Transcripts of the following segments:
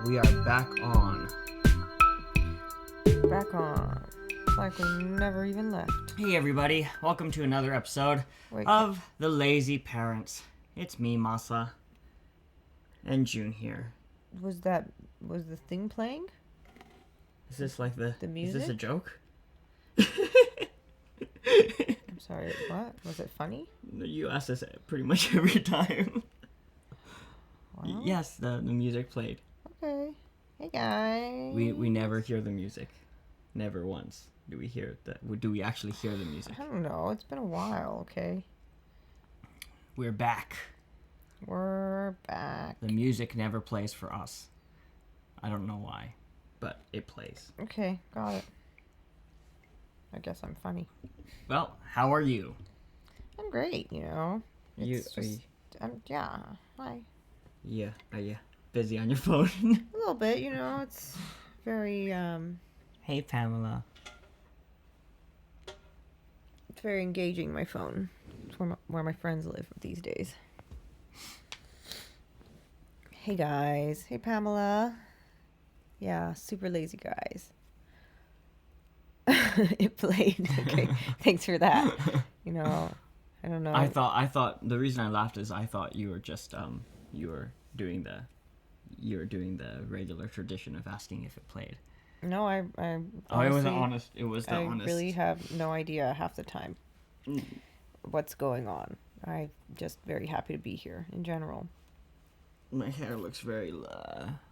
We are back on. Back on. Like we never even left. Hey everybody, welcome to another episode of The Lazy Parents. It's me, Masa, and June here. Was the thing playing? Is this like the music? Is this a joke? I'm sorry, what? Was it funny? You ask this pretty much every time. Wow. Yes, the music played. Okay. Hey guys. We never hear the music. Never once do we hear that. Do we actually hear the music? I don't know. It's been a while, okay? We're back. We're back. The music never plays for us. I don't know why, but it plays. Okay, got it. I guess I'm funny. Well, how are you? I'm great, you know. Yeah. Hi. Yeah, are you busy on your phone? A little bit, you know. It's very Hey, Pamela. It's very engaging, my phone. It's where my friends live these days. Hey, guys. Hey, Pamela. Yeah, super lazy guys. It played. Okay, thanks for that. You know, I don't know. I thought the reason I laughed is I thought you were just you were doing the regular tradition of asking if it played. No, I honestly, it wasn't honest. It was the honest. I really have no idea half the time what's going on. I'm just very happy to be here in general. My hair looks very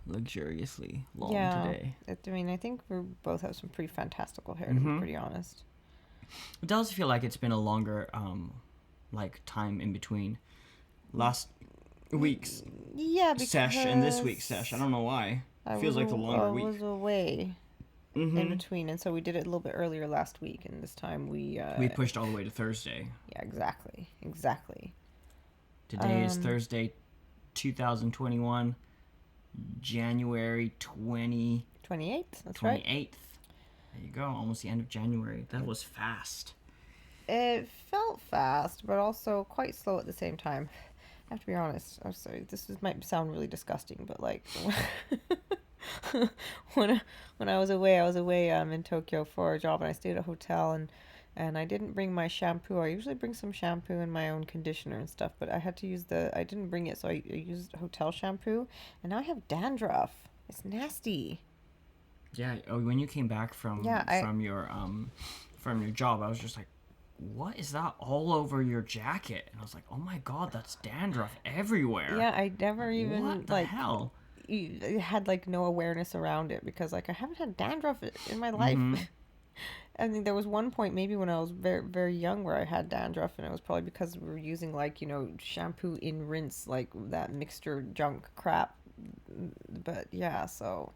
luxuriously long today. I think we both have some pretty fantastical hair, to be pretty honest. It does feel like it's been a longer time in between last week's sesh and this week's sesh. I don't know why. It feels like the longer week. I was away in between, and so we did it a little bit earlier last week, and this time we pushed all the way to Thursday. Yeah, exactly. Today is Thursday, 2021, January 28th. That's right. 28th. There you go. Almost the end of January. That was fast. It felt fast, but also quite slow at the same time. I have to be honest. I'm sorry. Might sound really disgusting, but like when I was away in Tokyo for a job, and I stayed at a hotel, and I didn't bring my shampoo. I usually bring some shampoo and my own conditioner and stuff, but I had to use I didn't bring it, so I used hotel shampoo, and now I have dandruff. It's nasty. Yeah. Oh, when you came back from your job, I was just like, what is that all over your jacket? And I was like, oh my god, that's dandruff everywhere. Yeah, I never even what the hell? Had like no awareness around it, because like I haven't had dandruff in my life. I think there was one point maybe when I was very, very young where I had dandruff, and it was probably because we were using like, you know, shampoo in rinse, like that mixture junk crap. But yeah, so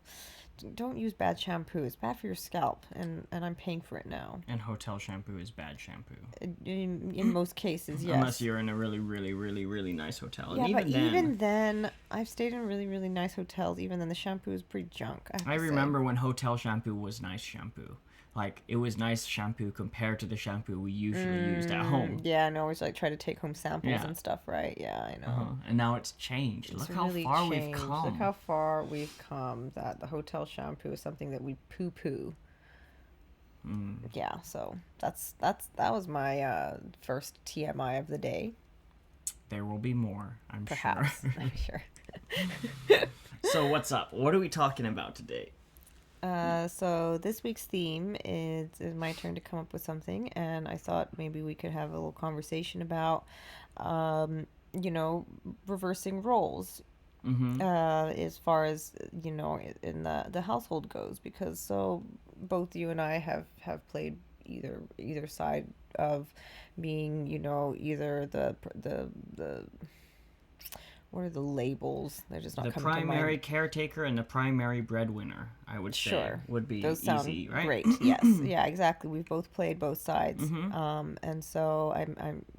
don't use bad shampoo. It's bad for your scalp, and I'm paying for it now. And hotel shampoo is bad shampoo. In most cases, yes. Unless you're in a really, really, really, really nice hotel. Yeah, and even then, I've stayed in really, really nice hotels. Even then, the shampoo is pretty junk. I remember when hotel shampoo was nice shampoo. Like, it was nice shampoo compared to the shampoo we usually used at home. Yeah, I know. Always like try to take home samples and stuff, right? Yeah, I know. And now it's changed. Look how far we've come. Look how far we've come. That the hotel shampoo is something that we poo-poo. Yeah, so that was my first TMI of the day. There will be more, I'm Perhaps. sure. I'm sure. So what's up? What are we talking about today? So this week's theme is my turn to come up with something, and I thought maybe we could have a little conversation about, reversing roles, as far as, you know, in the household goes, because so both you and I have played either side of being, you know, either the what are the labels? They're just not coming to mind. The primary caretaker and the primary breadwinner, I would say, would be those sound easy, right? Great. Yes. Yeah, exactly. We've both played both sides. And so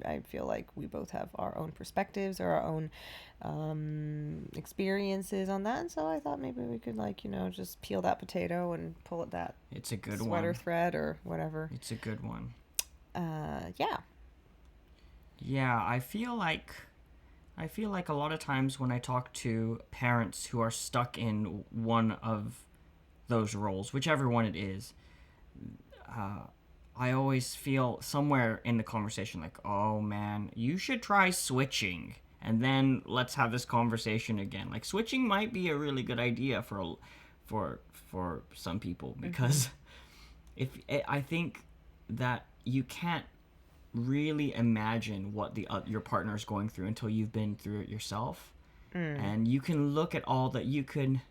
I feel like we both have our own perspectives or our own experiences on that. And so I thought maybe we could, like, you know, just peel that potato and pull at that it's a good sweater thread or whatever. It's a good one. Yeah. Yeah, I feel like I feel like a lot of times when I talk to parents who are stuck in one of those roles, whichever one it is, I always feel somewhere in the conversation like, oh man, you should try switching. And then let's have this conversation again. Like switching might be a really good idea for some people because if I think that you can't really imagine what your partner's going through until you've been through it yourself. And you can look at all that you can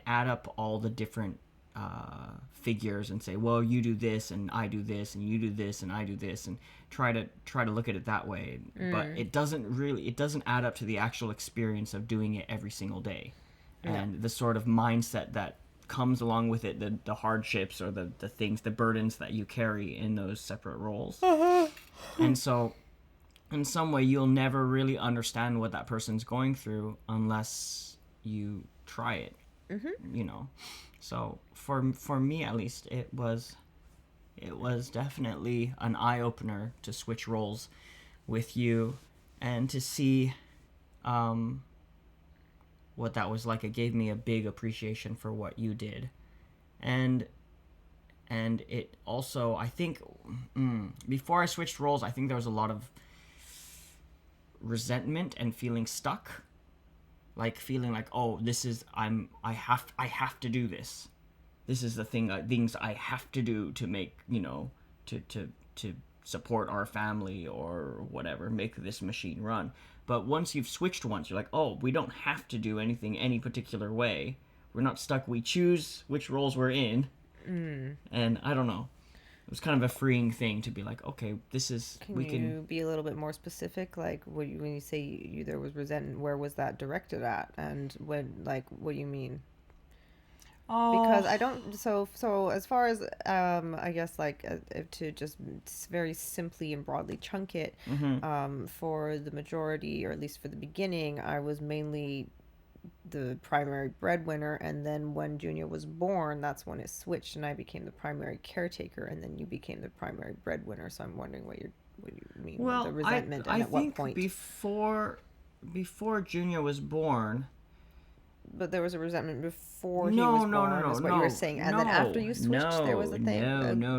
add up all the different figures and say, well, you do this and I do this and you do this and I do this, and try to look at it that way. But it doesn't add up to the actual experience of doing it every single day. And the sort of mindset that comes along with it, the hardships or the things, the burdens that you carry in those separate roles. And so in some way you'll never really understand what that person's going through unless you try it. You know. So for me at least, it was definitely an eye opener to switch roles with you and to see what that was like. It gave me a big appreciation for what you did, and it also, I think, before I switched roles, I think there was a lot of resentment and feeling stuck. Like feeling like, oh, this is I have to do this. This is the things I have to do to make, to support our family or whatever, make this machine run. But once you've switched once, you're like, oh, we don't have to do anything any particular way. We're not stuck. We choose which roles we're in. And I don't know. It was kind of a freeing thing to be like, okay, this is... Can you be a little bit more specific? Like, when you say there was resentment, where was that directed at? And what do you mean? Oh. Because I don't... So as far as, I guess, to just very simply and broadly chunk it, for the majority, or at least for the beginning, I was mainly the primary breadwinner, and then when Junior was born, that's when it switched and I became the primary caretaker, and then you became the primary breadwinner. So I'm wondering what you mean with the resentment, and at what point. Before Junior was born. But there was a resentment before he was born. No, is what you were saying, and then after you switched, there was a thing. No.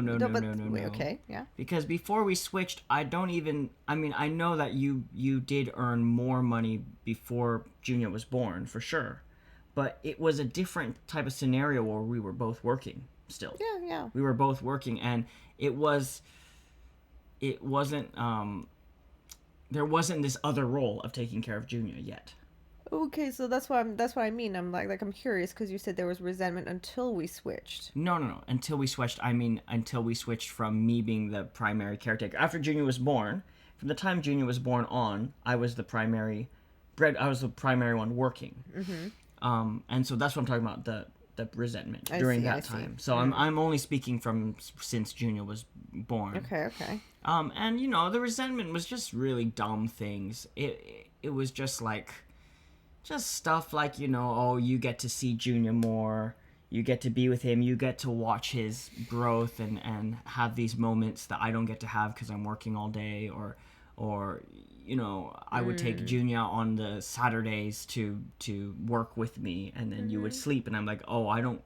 Okay, yeah. Because before we switched, I know that you did earn more money before Junior was born, for sure, but it was a different type of scenario where we were both working still. Yeah. We were both working, and it wasn't. There wasn't this other role of taking care of Junior yet. Okay, so that's what I mean. I'm like I'm curious because you said there was resentment until we switched. No. Until we switched, until we switched from me being the primary caretaker. After Junior was born, from the time Junior was born on, I was the primary one working. And so that's what I'm talking about, the resentment during that time. So I'm only speaking from since Junior was born. Okay. And the resentment was just really dumb things. It was just like. Just stuff like, oh, you get to see Junior more, you get to be with him, you get to watch his growth and have these moments that I don't get to have because I'm working all day, or I would take Junior on the Saturdays to work with me, and then you would sleep, and I'm like, oh, I don't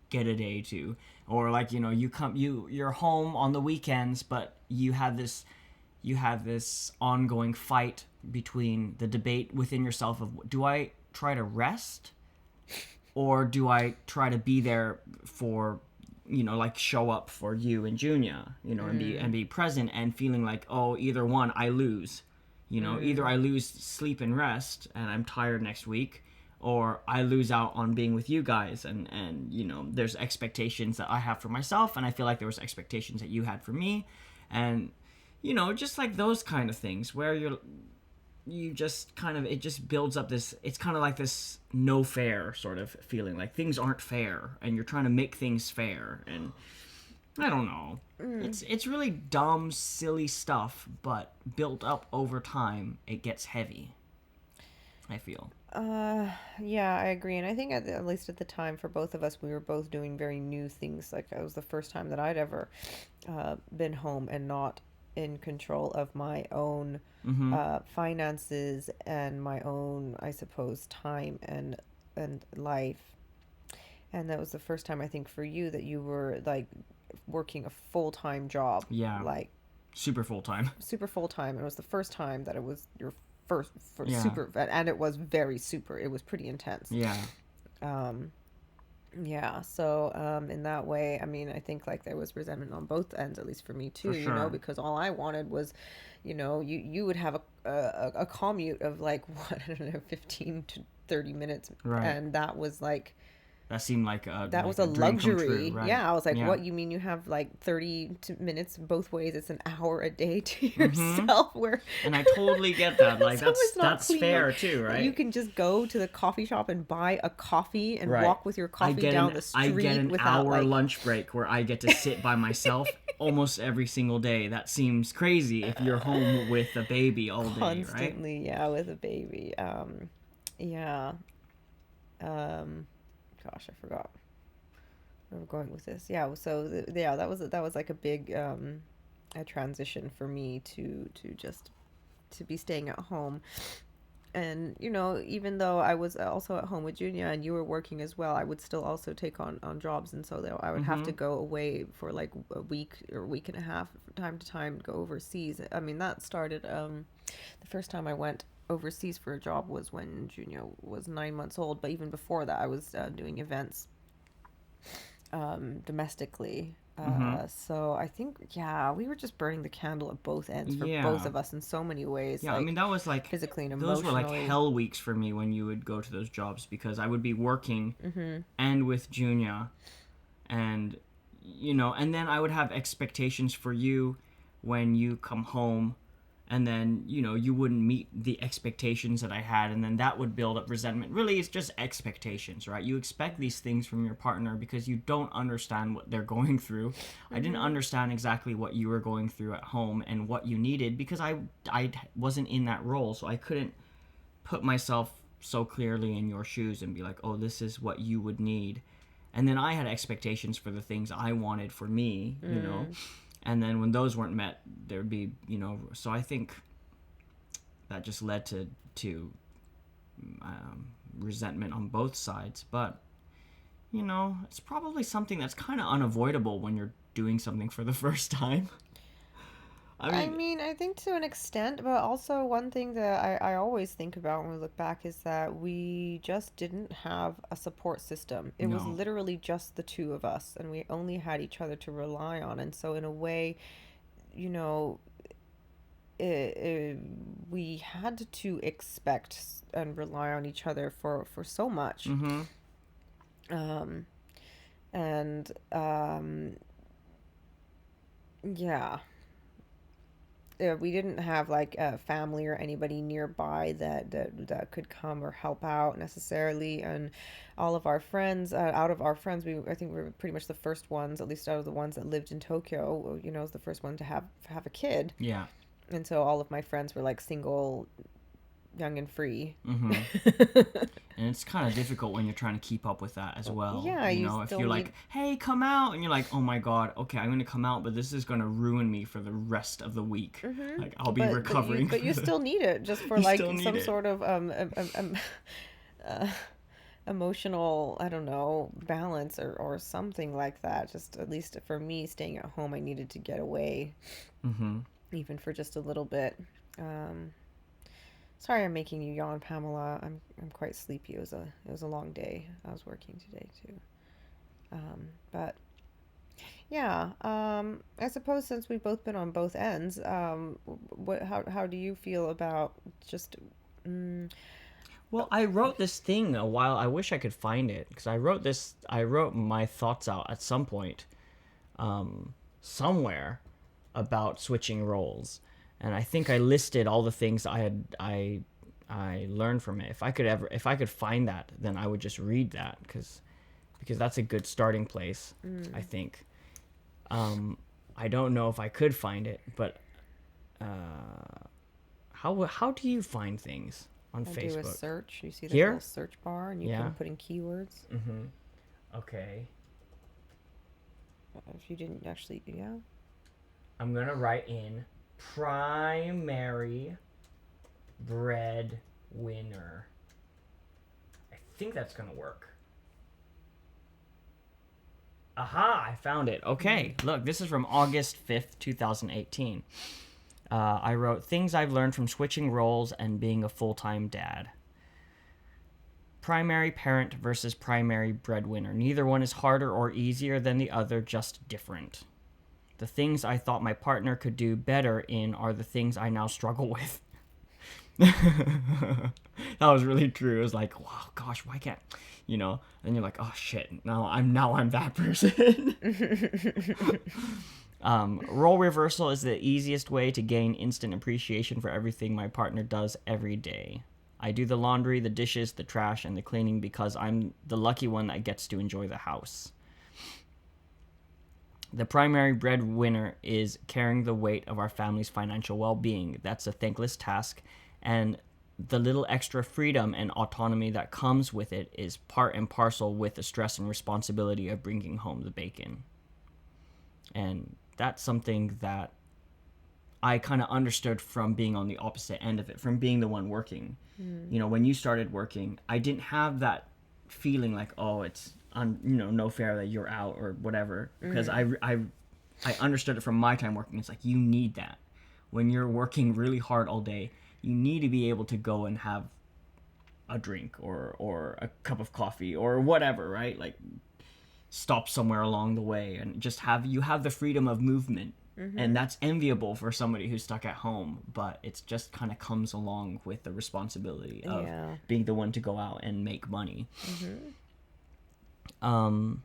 get a day to, or like, you're home on the weekends, but you have this ongoing fight between the debate within yourself of, do I try to rest or do I try to be there for, show up for you and Junior, and be present, and feeling like, oh, either one, I lose, either I lose sleep and rest and I'm tired next week, or I lose out on being with you guys, and there's expectations that I have for myself, and I feel like there was expectations that you had for me, and just like those kind of things where you just kind of, it just builds up this, it's kind of like this no fair sort of feeling, like things aren't fair and you're trying to make things fair, and I don't know. It's really dumb, silly stuff, but built up over time, it gets heavy, I feel. Yeah, I agree. And I think at least at the time for both of us, we were both doing very new things. Like it was the first time that I'd ever been home and not in control of my own finances and my own, I suppose, time and life. And that was the first time, I think, for you that you were like working a full-time job. Yeah. Like super full-time. Super full-time. And it was the first time that it was your first Yeah. super, and it was very super. It was pretty intense. Yeah. Yeah, so in that way, I mean, I think like there was resentment on both ends, at least for me too, For sure. because all I wanted was, you would have a commute of like what, I don't know, 15 to 30 minutes, Right. And that was like that seemed like that was a luxury. Right. Yeah, I was like, what, you mean you have like 30 minutes both ways? It's an hour a day to yourself. Where and I totally get that. Like that's fair too, right? You can just go to the coffee shop and buy a coffee and walk with your coffee down the street. I get an hour like... lunch break where I get to sit by myself almost every single day. That seems crazy if you're home with a baby all day, right? Constantly, yeah, with a baby. Yeah. Gosh, I forgot where we're going with this. Yeah, so that was like a big a transition for me to just to be staying at home. And even though I was also at home with Junior and you were working as well, I would still also take on jobs, and so I would have to go away for like a week or a week and a half from time to time, go overseas. I mean, that started the first time I went overseas for a job was when Junior was 9 months old, but even before that I was doing events domestically. So I think, we were just burning the candle at both ends for both of us in so many ways. Yeah, like, I mean, that was like physically and emotionally. Those were like hell weeks for me when you would go to those jobs, because I would be working and with Junior, and and then I would have expectations for you when you come home. And then, you wouldn't meet the expectations that I had, and then that would build up resentment. Really, it's just expectations, right? You expect these things from your partner because you don't understand what they're going through. I didn't understand exactly what you were going through at home and what you needed, because I wasn't in that role, so I couldn't put myself so clearly in your shoes and be like, oh, this is what you would need. And then I had expectations for the things I wanted for me, And then when those weren't met, there would be, so I think that just led to resentment on both sides. But, it's probably something that's kind of unavoidable when you're doing something for the first time. I mean, I think to an extent, but also one thing that I always think about when we look back is that we just didn't have a support system. It was literally just the two of us, and we only had each other to rely on. And so in a way, we had to expect and rely on each other for so much. Yeah. We didn't have like a family or anybody nearby that could come or help out necessarily, and all of our friends, out of our friends, I think we were pretty much the first ones, at least out of the ones that lived in Tokyo, was the first one to have a kid. Yeah. And so all of my friends were like single, young and free. And it's kind of difficult when you're trying to keep up with that as well. Yeah, if you're like, hey, come out, and you're like, oh my god, okay, I'm going to come out, but this is going to ruin me for the rest of the week. Like, I'll be recovering. But you still need it just for like some sort of emotional, I don't know, balance or something like that. Just at least for me, staying at home, I needed to get away, even for just a little bit. Sorry, I'm making you yawn, Pamela. I'm quite sleepy. It was a long day. I was working today too. But yeah, I suppose since we've both been on both ends, how do you feel about just? Well, I wrote this thing a while. I wish I could find it, because I wrote my thoughts out at some point, somewhere, about switching roles. And I think I listed all the things I learned from it. If I could find that, then I would just read that, because that's a good starting place. I think. I don't know if I could find it, but how do you find things on Facebook? Do a search. You see the Here? little search bar, and you can put in keywords. Okay. If you didn't actually, I'm gonna write in primary breadwinner. I think that's going to work. Aha, I found it. Okay, look, this is from August 5th, 2018. I wrote, things I've learned from switching roles and being a full-time dad. Primary parent versus primary breadwinner. Neither one is harder or easier than the other, just different. The things I thought my partner could do better in are the things I now struggle with. That was really true. It was like, wow, gosh, why can't, and you're like, oh shit, now I'm that person. Role reversal is the easiest way to gain instant appreciation for everything my partner does every day. I do the laundry, the dishes, the trash, and the cleaning because I'm the lucky one that gets to enjoy the house. The primary breadwinner is carrying the weight of our family's financial well-being. That's a thankless task, and the little extra freedom and autonomy that comes with it is part and parcel with the stress and responsibility of bringing home the bacon. And that's something that I kind of understood from being on the opposite end of it, from being the one working. When you started working, I didn't have that feeling like, oh, it's no fair that you're out or whatever, because I understood it from my time working. It's like, you need that when you're working really hard all day. You need to be able to go and have a drink or a cup of coffee or whatever, right? Like, stop somewhere along the way and just have the freedom of movement. And that's enviable for somebody who's stuck at home, but it's just kind of comes along with the responsibility of being the one to go out and make money. I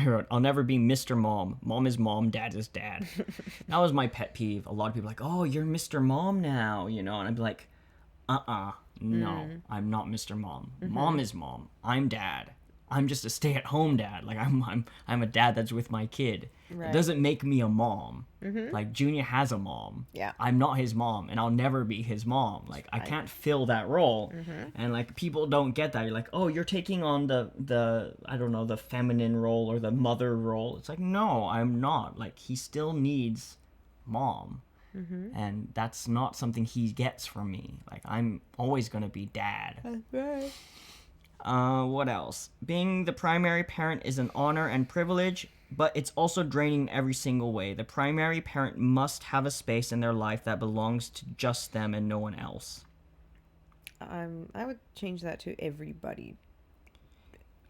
wrote, I'll never be Mr. Mom. Mom is mom, dad is dad. That was my pet peeve. A lot of people are like, oh, you're Mr. Mom now, and I'd be like, no, I'm not Mr. Mom. Mom is mom. I'm dad. I'm just a stay-at-home dad. Like, I'm a dad that's with my kid. Right. It doesn't make me a mom. Like, Junior has a mom. Yeah. I'm not his mom, and I'll never be his mom. Like, I can't fill that role. And, like, people don't get that. You're like, oh, you're taking on the I don't know, the feminine role or the mother role. It's like, no, I'm not. Like, he still needs mom. And that's not something he gets from me. Like, I'm always going to be dad. That's right. What else? Being the primary parent is an honor and privilege, but it's also draining in every single way. The primary parent must have a space in their life that belongs to just them and no one else. I would change that to everybody.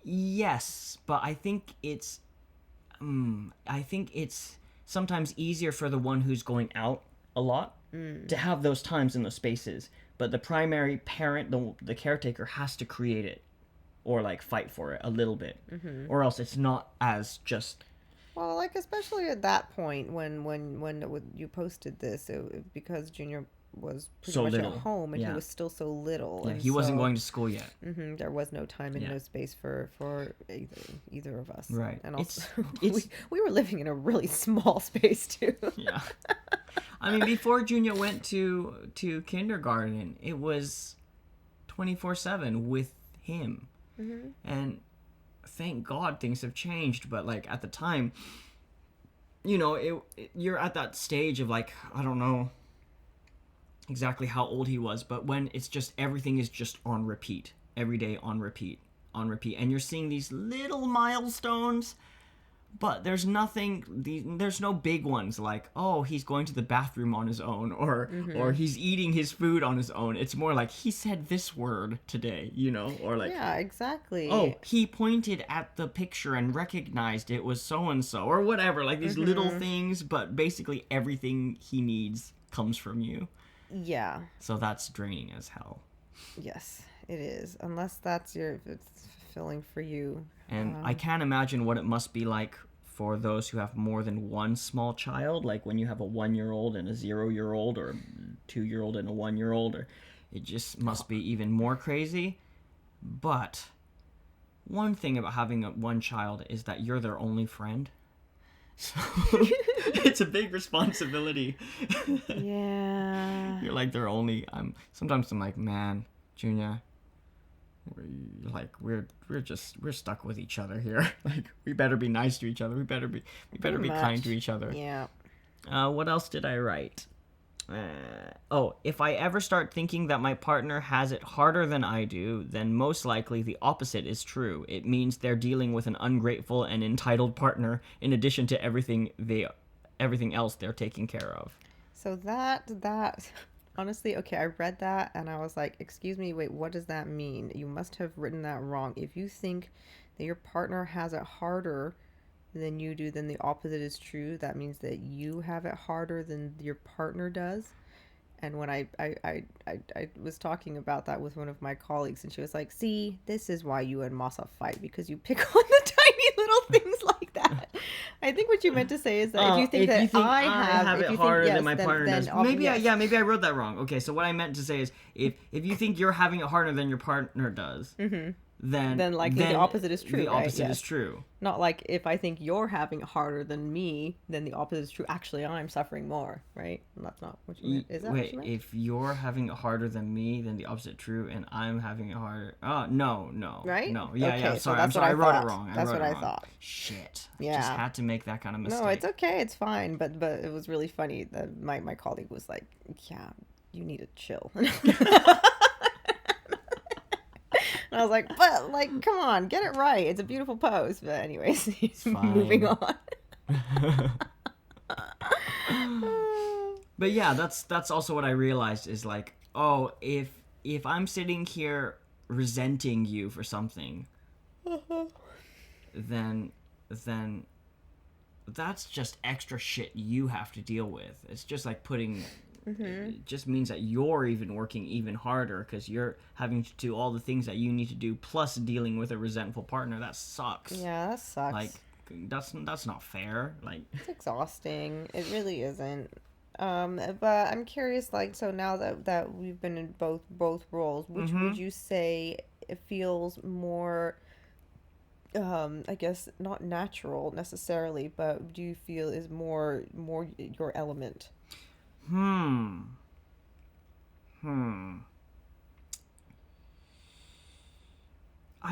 Yes, but I think it's sometimes easier for the one who's going out a lot to have those times in those spaces. But the primary parent, the caretaker, has to create it. Or, like, fight for it a little bit. Or else it's not as just... Well, like, especially at that point when you posted this, because Junior was pretty much little. At home, and he was still so little. Yeah, he wasn't going to school yet. There was no time and no space for either of us. Right. And also, we were living in a really small space, too. Yeah. I mean, before Junior went to kindergarten, it was 24/7 with him. And thank God things have changed, but, like, at the time, you're at that stage of, like, I don't know exactly how old he was, but when it's just everything is just on repeat, every day on repeat, and you're seeing these little milestones, but there's no big ones like, oh, he's going to the bathroom on his own, or he's eating his food on his own. It's more like, he said this word today, or like, yeah, exactly. Oh, he pointed at the picture and recognized it was so-and-so, or whatever, like these little things, but basically everything he needs comes from you. Yeah. So that's draining as hell. Yes, it is. Unless it's fulfilling for you. And I can't imagine what it must be like for those who have more than one small child, like when you have a 1-year-old and a 0-year-old, or a 2-year-old and a 1-year-old, or it just must be even more crazy. But one thing about having one child is that you're their only friend. So it's a big responsibility. Yeah. You're like their only... Sometimes I'm like, man, Junior, we're stuck with each other here. Like, we better be nice to each other. We better be kind to each other. Yeah. What else did I write? If I ever start thinking that my partner has it harder than I do, then most likely the opposite is true. It means they're dealing with an ungrateful and entitled partner in addition to everything else they're taking care of. So that honestly, okay, I read that and I was like, excuse me, wait, what does that mean? You must have written that wrong. If you think that your partner has it harder than you do, then the opposite is true. That means that you have it harder than your partner does. And when I was talking about that with one of my colleagues, and she was like, see, this is why you and Masa fight, because you pick on the tiny little things like that. I think what you meant to say is that if you think I have it harder than my partner does, maybe I wrote that wrong. Okay, so what I meant to say is if you think you're having it harder than your partner does, then likely the opposite is true. The opposite is true. Not like if I think you're having it harder than me, then the opposite is true. Actually, I'm suffering more, right? And that's not what you meant. Is that what you meant? If you're having it harder than me, then the opposite true, and I'm having it harder. Oh, no. Right? No. Yeah. Sorry, I wrote it wrong. That's what I thought. Shit. Yeah. Just had to make that kind of mistake. No, it's okay. It's fine. But it was really funny. My colleague was like, yeah, you need to chill. And I was like, but, like, come on, get it right. It's a beautiful pose. But anyways, moving on. But yeah, that's also what I realized is like, oh, if I'm sitting here resenting you for something, then that's just extra shit you have to deal with. It's just like putting... It just means that you're even working even harder because you're having to do all the things that you need to do, plus dealing with a resentful partner. That sucks. Yeah, that sucks. Like, that's not fair. Like, it's exhausting. It really isn't. But I'm curious. Like, so now that we've been in both roles, which would you say it feels more? I guess not natural necessarily, but do you feel is more your element? I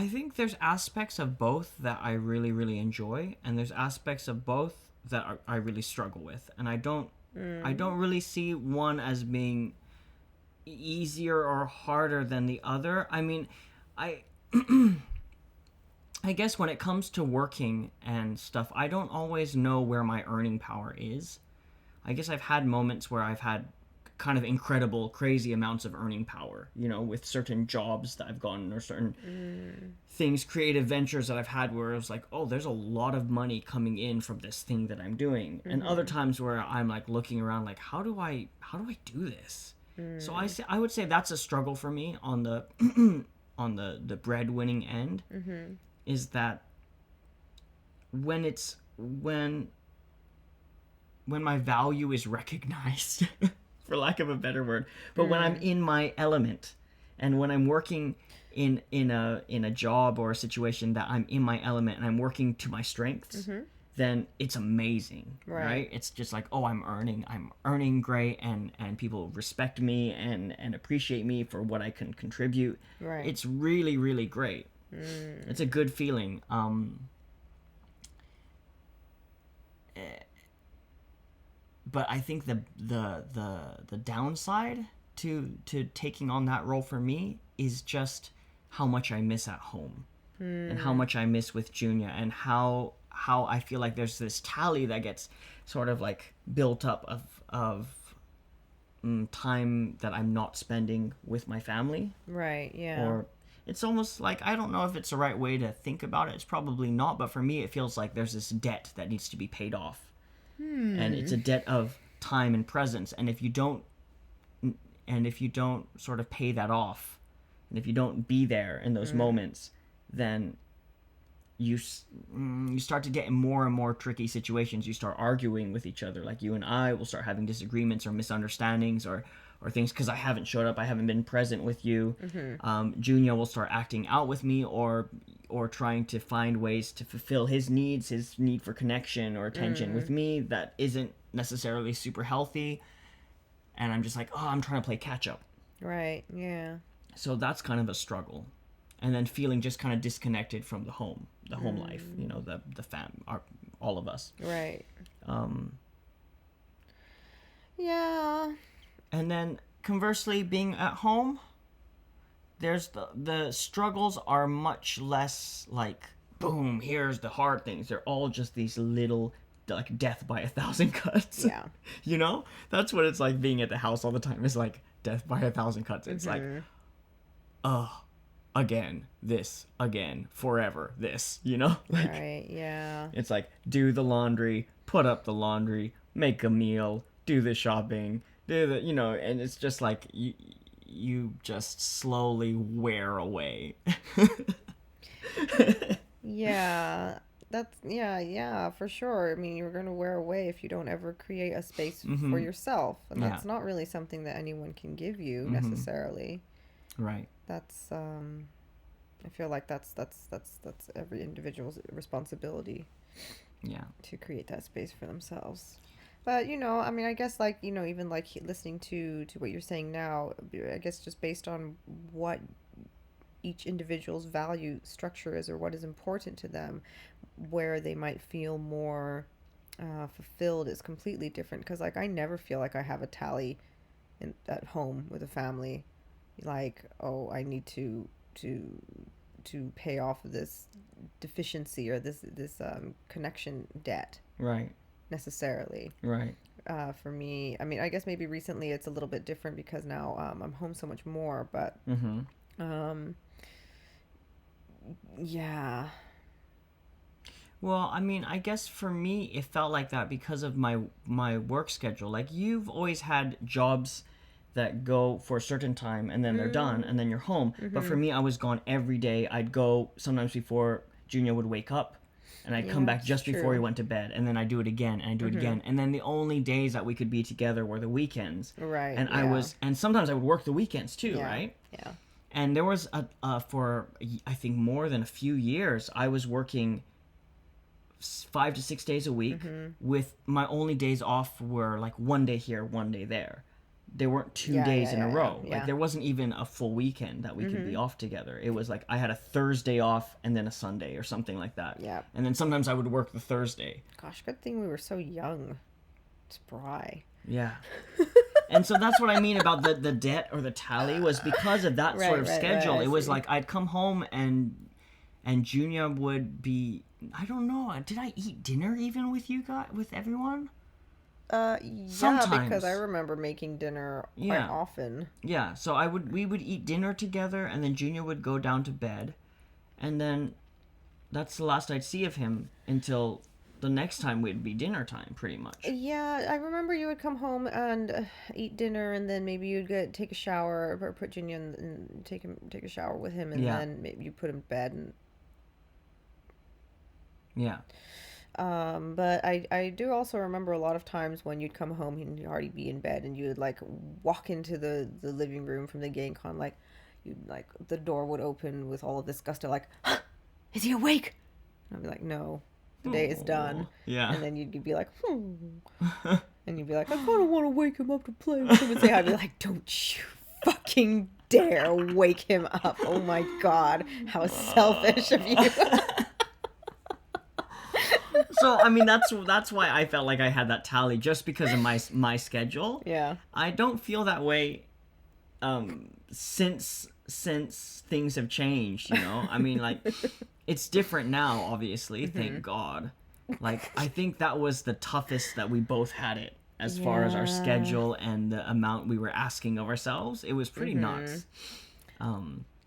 think there's aspects of both that I really, really enjoy, and there's aspects of both that I really struggle with, and I don't really see one as being easier or harder than the other. I mean, I guess when it comes to working and stuff, I don't always know where my earning power is. I guess I've had moments where I've had kind of incredible, crazy amounts of earning power, you know, with certain jobs that I've gotten or certain things, creative ventures that I've had where it was like, oh, there's a lot of money coming in from this thing that I'm doing. And other times where I'm like looking around like, how do I do this? So I would say that's a struggle for me on the on the breadwinning end, is that when my value is recognized, for lack of a better word, but when I'm in my element, and when I'm working in a job or a situation that I'm in my element and I'm working to my strengths, then it's amazing, right? It's just like, oh, I'm earning great, and people respect me and appreciate me for what I can contribute. Right. It's really, really great. It's a good feeling. But I think the downside to taking on that role for me is just how much I miss at home, and how much I miss with Junia, and how I feel like there's this tally that gets sort of like built up of time that I'm not spending with my family. Right, yeah. Or it's almost like, I don't know if it's the right way to think about it. It's probably not, but for me it feels like there's this debt that needs to be paid off. And it's a debt of time and presence, and if you don't sort of pay that off, and if you don't be there in those moments, then you start to get in more and more tricky situations. You start arguing with each other, like you and I will start having disagreements or misunderstandings or things because I haven't showed up, I haven't been present with you. Junior will start acting out with me or trying to find ways to fulfill his needs, his need for connection or attention with me that isn't necessarily super healthy. And I'm just like, oh, I'm trying to play catch up. Right, yeah. So that's kind of a struggle. and then feeling just kind of disconnected from the home life, you know, all of us. Right. Yeah. And then conversely, being at home, there's the struggles are much less like, boom, here's the hard things. They're all just these little, like, death by 1,000 cuts. Yeah. You know? That's what it's like being at the house all the time. It's like death by 1,000 cuts. It's like, again, this, again, forever, this, you know? Like, right, yeah. It's like, do the laundry, put up the laundry, make a meal, do the shopping, do the, you know, and it's just like, you just slowly wear away. Yeah, yeah, for sure. I mean, you're going to wear away if you don't ever create a space for yourself. And that's not really something that anyone can give you necessarily. Right. That's, I feel like that's every individual's responsibility. Yeah. To create that space for themselves. But, you know, I mean, I guess, like, you know, even, like, listening to what you're saying now, I guess just based on what each individual's value structure is or what is important to them, where they might feel more fulfilled is completely different. Because, like, I never feel like I have a tally at home with a family. Like, oh, I need to pay off this deficiency or this connection debt. Right. Necessarily. Right. For me, I mean, I guess maybe recently it's a little bit different because now I'm home so much more, but yeah. Well, I mean, I guess for me it felt like that because of my work schedule. Like, you've always had jobs that go for a certain time and then they're done and then you're home. But for me, I was gone every day. I'd go sometimes before Junior would wake up, and I'd come back just before he went to bed, and then I'd do it again, and I'd do it again. And then the only days that we could be together were the weekends. Right. And and sometimes I would work the weekends too, right? Yeah. And there was for I think more than a few years, I was working 5 to 6 days a week with my only days off were like one day here, one day there. There weren't 2 days in a row. Yeah. Like, there wasn't even a full weekend that we could be off together. It was like I had a Thursday off and then a Sunday or something like that. Yeah. And then sometimes I would work the Thursday. Gosh, good thing we were so young. Spry. Yeah. And so that's what I mean about the debt or the tally was because of that sort of schedule. It was like I'd come home and Junior would be, I don't know, did I eat dinner even with you guys, with everyone? Yeah, Sometimes. because I remember making dinner quite often. Yeah, so we would eat dinner together, and then Junior would go down to bed, and then that's the last I'd see of him until the next time would be dinner time, pretty much. Yeah, I remember you would come home and eat dinner, and then maybe you'd take a shower or put Junior and take a shower with him, and then maybe you put him to bed. And yeah. But I do also remember a lot of times when you'd come home and you'd already be in bed, and you would like walk into the living room from the game con, like you'd like the door would open with all of this gusto, like, huh, is he awake? And I'd be like, no, the day is done. Yeah. And then you'd be like, and you'd be like, I kind of want to wake him up to play with him. And say, I'd be like, don't you fucking dare wake him up! Oh my god, how selfish of you. So, I mean, that's why I felt like I had that tally, just because of my schedule. Yeah. I don't feel that way since things have changed, you know? I mean, like, it's different now, obviously, thank God. Like, I think that was the toughest that we both had it, as far as our schedule and the amount we were asking of ourselves. It was pretty nuts.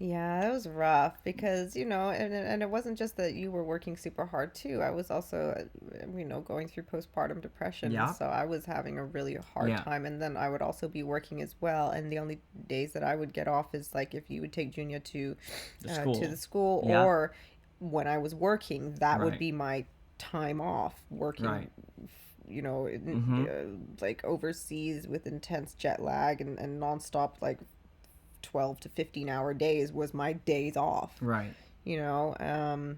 Yeah, it was rough because, you know, and it wasn't just that you were working super hard too. I was also, you know, going through postpartum depression. Yeah. So I was having a really hard time. And then I would also be working as well. And the only days that I would get off is like if you would take Junior to the school or when I was working, that would be my time off working. You know, like overseas with intense jet lag and nonstop, like 12 to 15-hour days was my days off. Right. You know,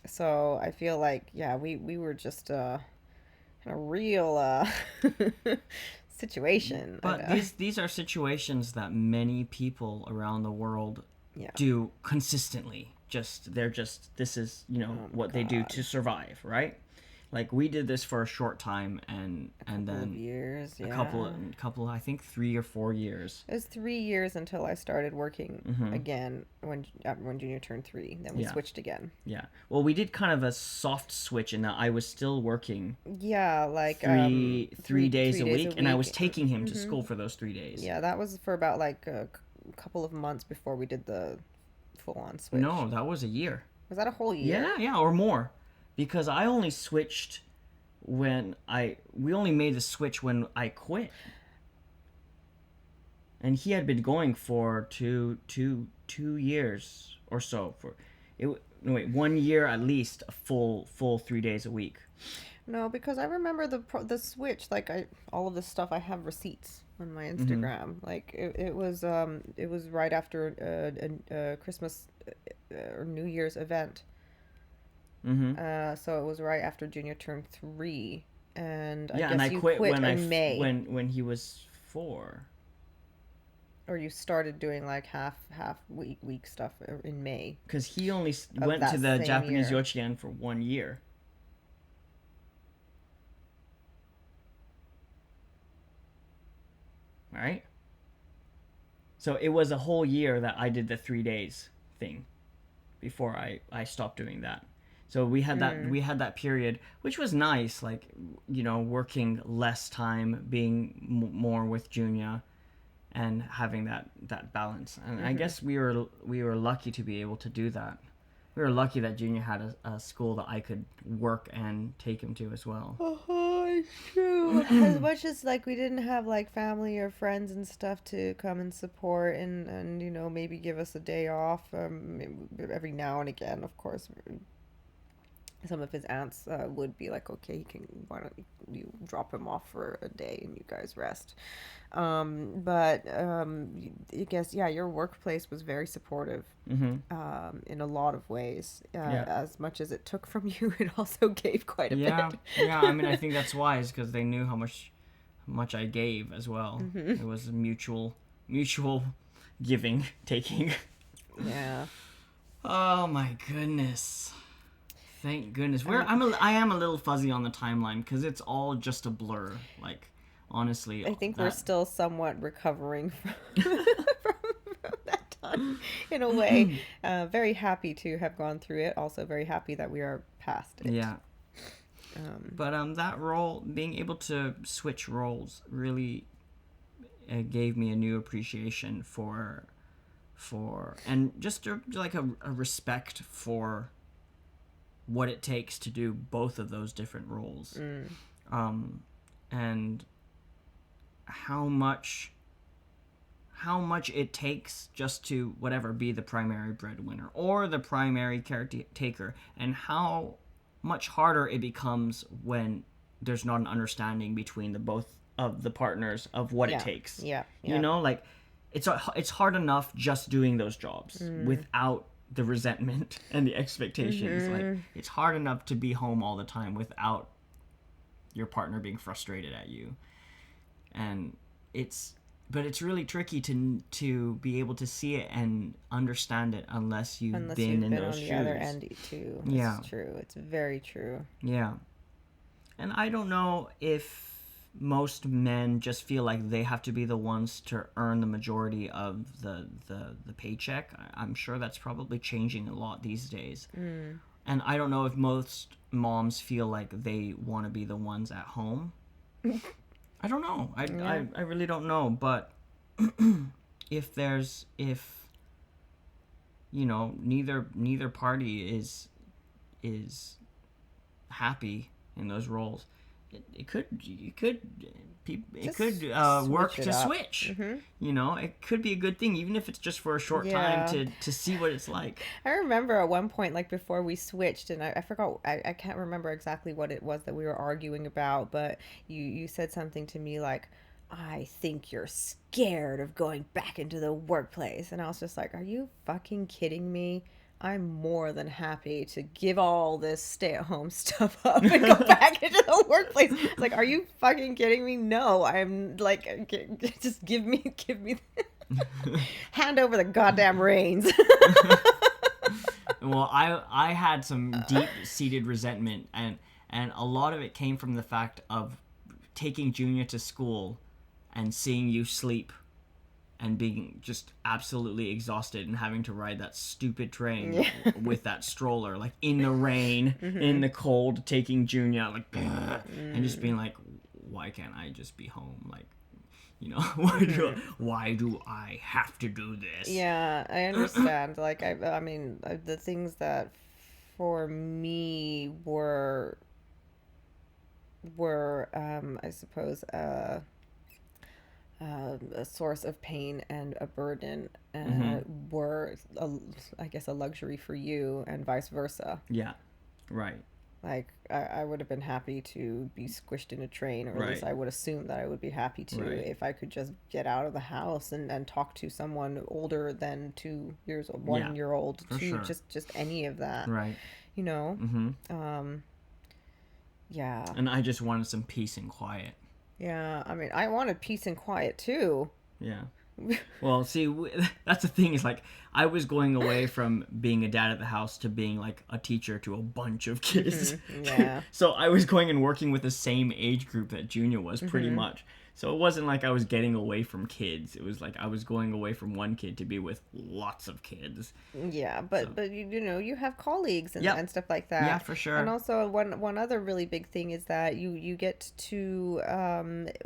so I feel like, yeah, we were just in a real situation. But these are situations that many people around the world do consistently. This is, what they do to survive, right? Like, we did this for a short time, and then years, a couple, I think 3 or 4 years. It was 3 years until I started working again when Junior turned 3. Then we switched again. Yeah. Well, we did kind of a soft switch in that I was still working. Yeah, like three days a week, and I was taking him to school for those 3 days. Yeah, that was for about like a couple of months before we did the full-on switch. No, that was a year. Was that a whole year? Yeah, or more. Because I only switched we only made the switch when I quit. And he had been going for two years or so. 1 year at least, a full 3 days a week. No, because I remember the switch, like all of this stuff, I have receipts on my Instagram. Like it was right after a Christmas or New Year's event. So it was right after Junior turned 3, and I guess you quit in May when he was 4. Or you started doing like half week stuff in May. Because he only went to the Japanese Yochien for 1 year. Right? So it was a whole year that I did the 3 days thing before I stopped doing that. So we had that period, which was nice, like, working less time, being more with Junia, and having that balance. And I guess we were lucky to be able to do that. We were lucky that Junia had a school that I could work and take him to as well. It's true. As much as like we didn't have like family or friends and stuff to come and support and maybe give us a day off every now and again, of course. Some of his aunts would be like, okay, why don't you drop him off for a day and you guys rest. But I guess, your workplace was very supportive in a lot of ways. As much as it took from you, it also gave quite a bit. Yeah, I mean, I think that's wise because they knew how much I gave as well. It was mutual giving, taking. Yeah. Oh my goodness. Thank goodness. I am a little fuzzy on the timeline because it's all just a blur. Like, honestly, I think we're still somewhat recovering from that time in a way. Very happy to have gone through it. Also, very happy that we are past it. Yeah. But that role, being able to switch roles, really gave me a new appreciation for and just like a respect for what it takes to do both of those different roles, and how much it takes just to be the primary breadwinner or the primary caretaker, and how much harder it becomes when there's not an understanding between both of the partners of what it takes. Like it's hard enough just doing those jobs without the resentment and the expectations. Like, it's hard enough to be home all the time without your partner being frustrated at you, and it's really tricky to be able to see it and understand it unless you've been in those shoes. On the other end too. It's true. It's very true. Yeah. And I don't know if most men just feel like they have to be the ones to earn the majority of the paycheck. I'm sure that's probably changing a lot these days. And I don't know if most moms feel like they want to be the ones at home. I don't know. I really don't know. But if neither party is happy in those roles, it could work to switch. It could be a good thing, even if it's just for a short time to see what it's like. I remember at one point, like before we switched, and I forgot, I can't remember exactly what it was that we were arguing about, but you said something to me like, I think you're scared of going back into the workplace. And I was just like, are you fucking kidding me? I'm more than happy to give all this stay-at-home stuff up and go back into the workplace. It's like, are you fucking kidding me? No, I'm like, just give me. Hand over the goddamn reins. Well, I had some deep-seated resentment, and a lot of it came from the fact of taking Junior to school and seeing you sleep and being just absolutely exhausted and having to ride that stupid train with that stroller, like in the rain, in the cold, taking Junior, like, and just being like, why can't I just be home? Like, why do I have to do this? Yeah, I understand. Like, I mean, the things that for me were I suppose a source of pain and a burden were I guess a luxury for you, and vice versa. Yeah, right. Like, I would have been happy to be squished in a train, or at least I would assume that I would be happy to if I could just get out of the house and talk to someone older than 2 years old, 1 year old, just any of that. Right. You know? Yeah. And I just wanted some peace and quiet. Yeah, I mean, I wanted peace and quiet too. Yeah. Well, see, that's the thing, is like, I was going away from being a dad at the house to being like a teacher to a bunch of kids. Yeah. So I was going and working with the same age group that Junior was, pretty much. So it wasn't like I was getting away from kids. It was like I was going away from one kid to be with lots of kids. Yeah, but you have colleagues and stuff like that. Yeah, for sure. And also one other really big thing is that you get to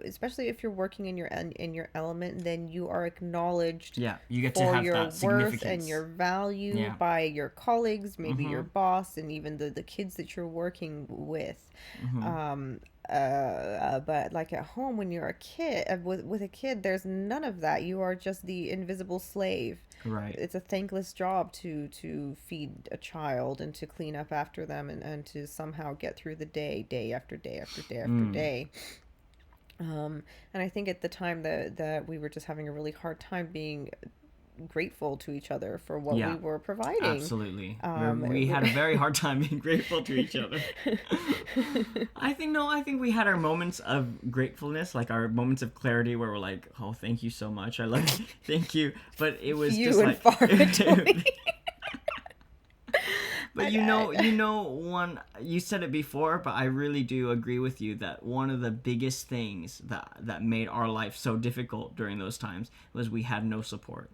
especially if you're working in your element, then you are acknowledged. Yeah, you get to have your that significance worth and your value by your colleagues, maybe your boss, and even the kids that you're working with. But like at home, when you're a kid, with a kid, there's none of that. You are just the invisible slave. Right. It's a thankless job to feed a child and to clean up after them and to somehow get through the day after day after day after day. And I think at the time that we were just having a really hard time being grateful to each other for what we were providing. Absolutely. We had a very hard time being grateful to each other. I think we had our moments of gratefulness, like our moments of clarity where we're like, oh, thank you so much. I love you. Thank you. But it was you just and like... far between. But one, you said it before, but I really do agree with you that one of the biggest things that made our life so difficult during those times was we had no support.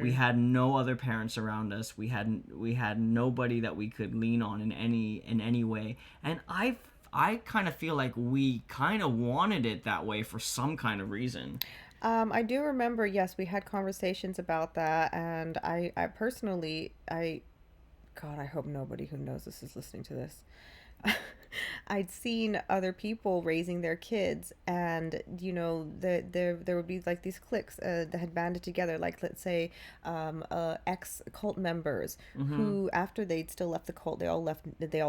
We had no other parents around us. We had nobody that we could lean on in any way. And I kind of feel like we kind of wanted it that way for some kind of reason. I do remember, yes, we had conversations about that, and I personally, God, I hope nobody who knows this is listening to this. I'd seen other people raising their kids, and there would be like these cliques that had banded together, like, let's say ex cult members who, after they'd still left the cult, they all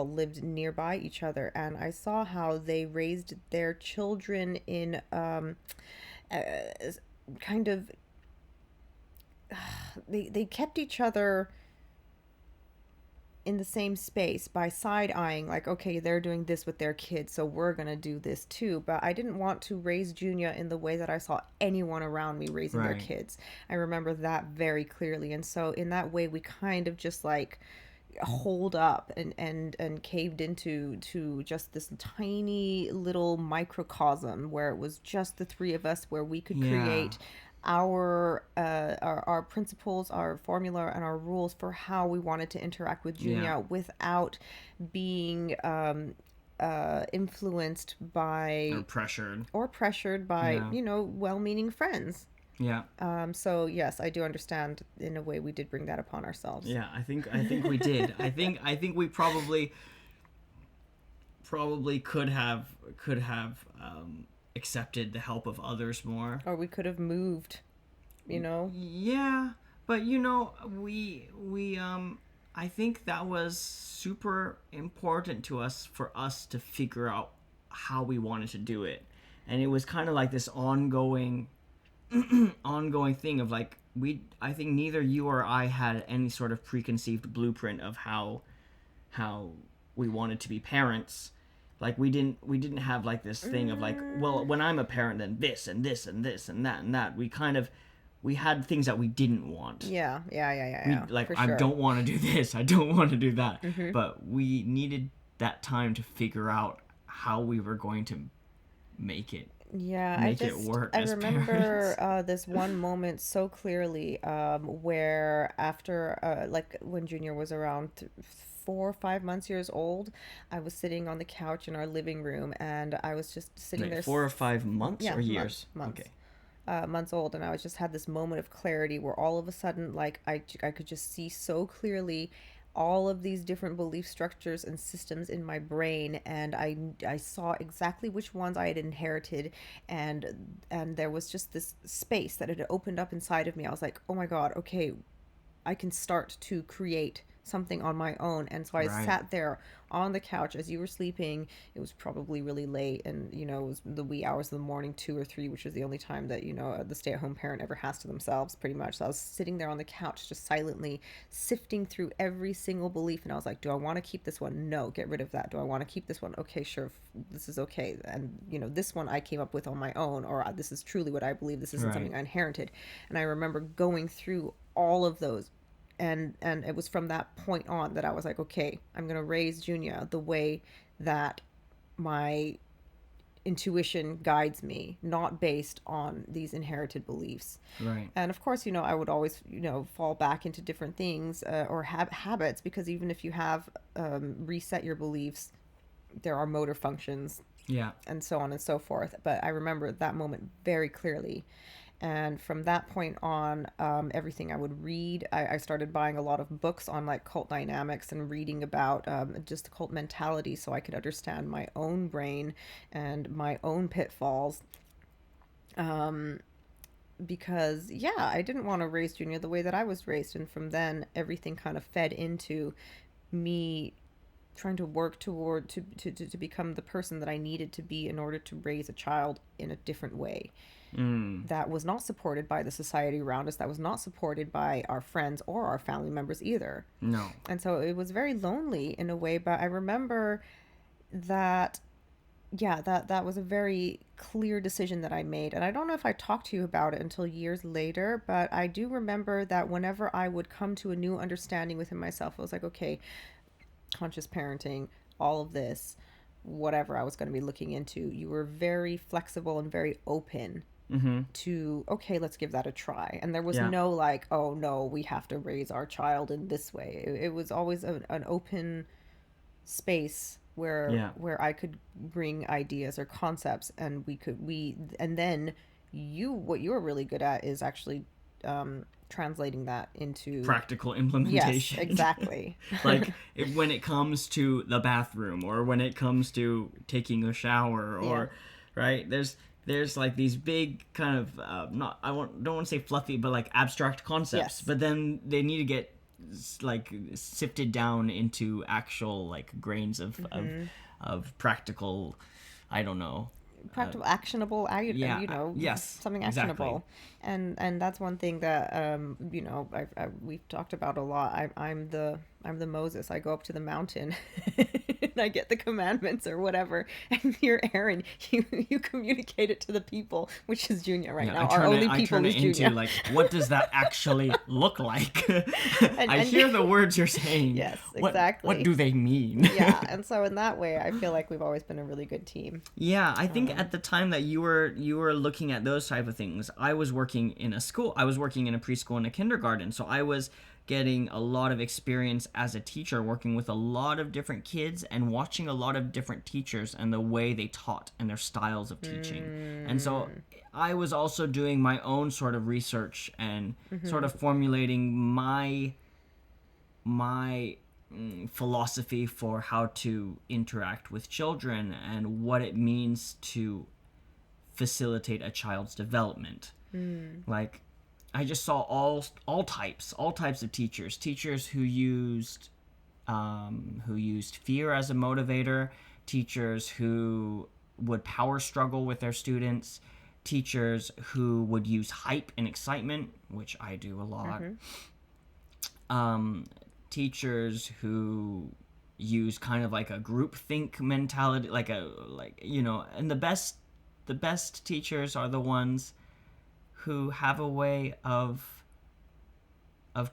lived nearby each other, and I saw how they raised their children in kind of they kept each other in the same space by side-eyeing, like, okay, they're doing this with their kids, so we're gonna do this too. But I didn't want to raise Junior in the way that I saw anyone around me raising their kids. I remember that very clearly. And so in that way, we kind of just like holed up and caved into just this tiny little microcosm where it was just the three of us, where we could create our principles, our formula, and our rules for how we wanted to interact with Junior without being influenced by or pressured by well-meaning friends. Yeah. So yes, I do understand. In a way, we did bring that upon ourselves. Yeah, I think we did. I think we probably could have accepted the help of others more. Or we could have moved, Yeah, but we I think that was super important to us, for us to figure out how we wanted to do it. And it was kind of like this ongoing thing of like, I think neither you or I had any sort of preconceived blueprint of how we wanted to be parents. Like, we didn't have like this thing of like, well, when I'm a parent, then this and this and this and that and that. We we had things that we didn't want. Yeah. Like, for I sure. don't want to do this, I don't want to do that. Mm-hmm. But we needed that time to figure out how we were going to make it work I as remember parents. this one moment so clearly, where after, like when Junior was around 4 or 5 months old, I was sitting on the couch in our living room, and I was just sitting Wait, there. 4 or 5 months Yeah, or years? months. Okay. Months old, and I was just had this moment of clarity where all of a sudden, like I could just see so clearly all of these different belief structures and systems in my brain, and I saw exactly which ones I had inherited, and there was just this space that had opened up inside of me. I was like, oh my god, okay, I can start to create something on my own. And so I Right. sat there on the couch as you were sleeping. It was probably really late, and it was the wee hours of the morning, 2 or 3, which is the only time that the stay-at-home parent ever has to themselves, pretty much. So I was sitting there on the couch, just silently sifting through every single belief, and I was like, do I want to keep this one? No, get rid of that. Do I want to keep this one? Okay, sure, this is okay. And this one I came up with on my own, or this is truly what I believe. This isn't Right. something I inherited. And I remember going through all of those, and it was from that point on that I was like, okay, I'm gonna raise Junior the way that my intuition guides me, not based on these inherited beliefs. Right. And of course, I would always, fall back into different things, or habits, because even if you have reset your beliefs, there are motor functions Yeah. and so on and so forth. But I remember that moment very clearly. And from that point on, everything I would read, I started buying a lot of books on like cult dynamics and reading about just cult mentality, so I could understand my own brain and my own pitfalls. Um, because, yeah, I didn't want to raise Junior the way that I was raised. And from then, everything kind of fed into me trying to work toward to become the person that I needed to be in order to raise a child in a different way Mm. that was not supported by the society around us, that was not supported by our friends or our family members either. No. And so it was very lonely in a way, but I remember that, yeah, that was a very clear decision that I made. And I don't know if I talked to you about it until years later, but I do remember that whenever I would come to a new understanding within myself, I was like, okay, conscious parenting, all of this, whatever I was going to be looking into, you were very flexible and very open Mm-hmm. to, okay, let's give that a try. And there was Yeah. no like, oh no, we have to raise our child in this way. It was always an open space where Yeah. I could bring ideas or concepts, and and then what you're really good at is actually translating that into, Practical yes, implementation. exactly. Like when it comes to the bathroom, or when it comes to taking a shower, Yeah. or right, there's like these big kind of not don't want to say fluffy, but like abstract concepts. Yes. But then they need to get like sifted down into actual like grains of practical, I don't know. Practical, actionable, Yeah. Yes. something Exactly. actionable. And that's one thing that we've talked about a lot. I'm the Moses. I go up to the mountain and I get the commandments or whatever, and you're Aaron. You communicate it to the people, which is Junior right now. Our only I people turn is it into Junior. like, what does that actually look like? I And hear the words you're saying. yes, What exactly. do they mean? Yeah, and so in that way, I feel like we've always been a really good team. Yeah, I think at the time that you were looking at those type of things, I was working in a school. I was working in a preschool and a kindergarten, so I was getting a lot of experience as a teacher, working with a lot of different kids and watching a lot of different teachers and the way they taught and their styles of teaching. And so I was also doing my own sort of research and sort of formulating my philosophy for how to interact with children and what it means to facilitate a child's development. Like, I just saw all types of teachers who used fear as a motivator, teachers who would power struggle with their students, teachers who would use hype and excitement, which I do a lot. Teachers who use kind of like a group think mentality, and the best teachers are the ones who have a way of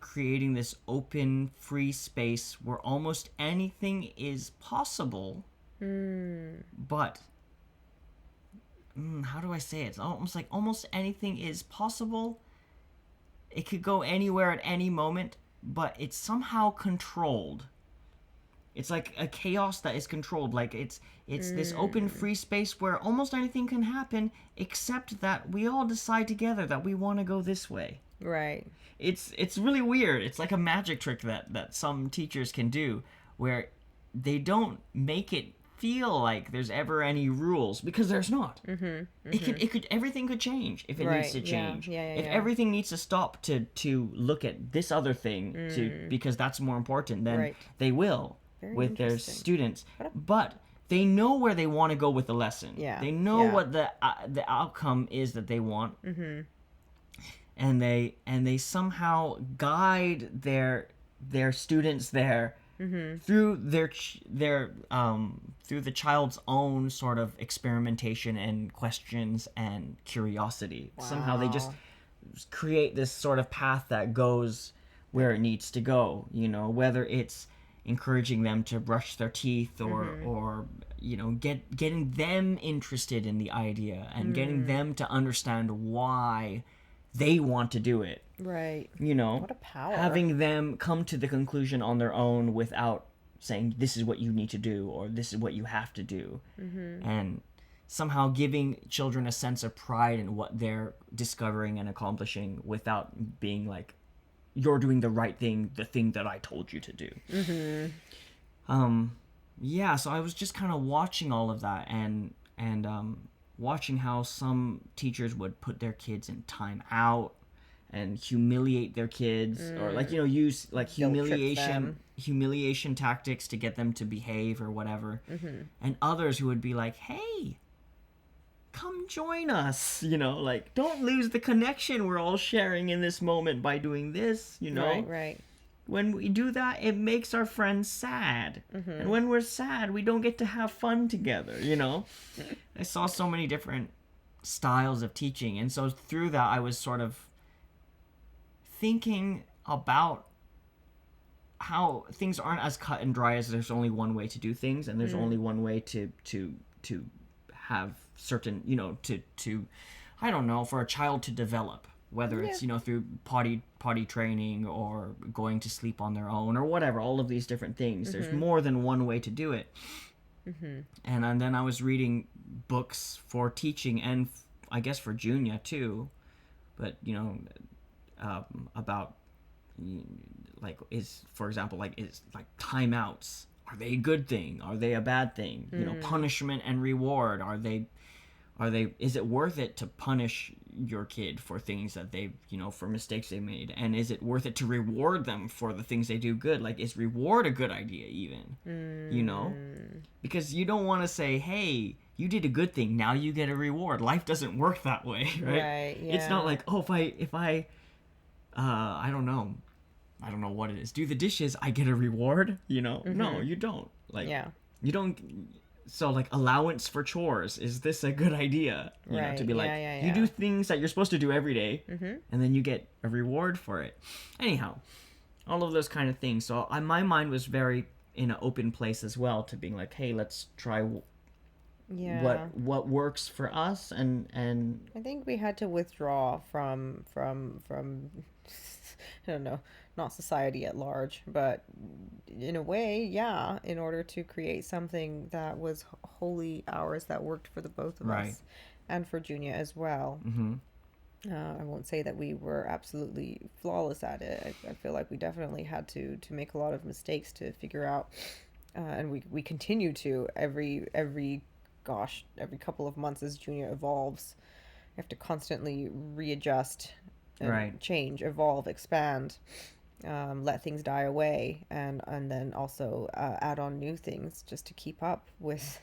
creating this open, free space where almost anything is possible. But how do I say it? It's almost like almost anything is possible. It could go anywhere at any moment, but it's somehow controlled. It's like a chaos that is controlled. Like it's this open free space where almost anything can happen, except that we all decide together that we want to go this way. Right. It's really weird. It's like a magic trick that some teachers can do, where they don't make it feel like there's ever any rules, because there's not. It could everything could change if it needs to change. If everything needs to stop to look at this other thing because that's more important, then they will. Very with their students. But they know where they want to go with the lesson. They know what the outcome is that they want. And they somehow guide their students there through through the child's own sort of experimentation and questions and curiosity. Somehow they just create this sort of path that goes where it needs to go, whether it's encouraging them to brush their teeth or getting them interested in the idea and getting them to understand why they want to do it. Right. What a power. Having them come to the conclusion on their own without saying, this is what you need to do, or this is what you have to do. And somehow giving children a sense of pride in what they're discovering and accomplishing without being like, you're doing the right thing, the thing that I told you to do. So I was just kind of watching all of that and watching how some teachers would put their kids in time out and humiliate their kids or use like humiliation tactics to get them to behave or whatever. And others who would be like, hey, come join us, don't lose the connection we're all sharing in this moment by doing this, Right. When we do that, it makes our friends sad. And when we're sad, we don't get to have fun together, I saw so many different styles of teaching. And so through that, I was sort of thinking about how things aren't as cut and dry as there's only one way to do things. And there's only one way to have certain, to I don't know, for a child to develop. Whether it's, through potty training or going to sleep on their own or whatever, all of these different things. There's more than one way to do it. And then I was reading books for teaching and I guess for junior too. But, about, like, for example, timeouts. Are they a good thing? Are they a bad thing? Punishment and reward. Is it worth it to punish your kid for things that they, for mistakes they made? And is it worth it to reward them for the things they do good? Like, is reward a good idea even? Because you don't want to say, hey, you did a good thing, now you get a reward. Life doesn't work that way, right? It's not like, oh, if I don't know what it is, do the dishes, I get a reward, No, you don't. You don't. So, like, allowance for chores, is this a good idea? To be like, you do things that you're supposed to do every day, and then you get a reward for it. Anyhow, all of those kind of things. So my mind was very in an open place as well to being like, hey, let's try what works for us. And I think we had to withdraw from I don't know, not society at large, but in a way, in order to create something that was wholly ours, that worked for the both of us and for Junia as well. I won't say that we were absolutely flawless at it. I feel like we definitely had to make a lot of mistakes to figure out, and we continue to every couple of months as Junia evolves. We have to constantly readjust and change, evolve, expand, let things die away, and then also add on new things just to keep up with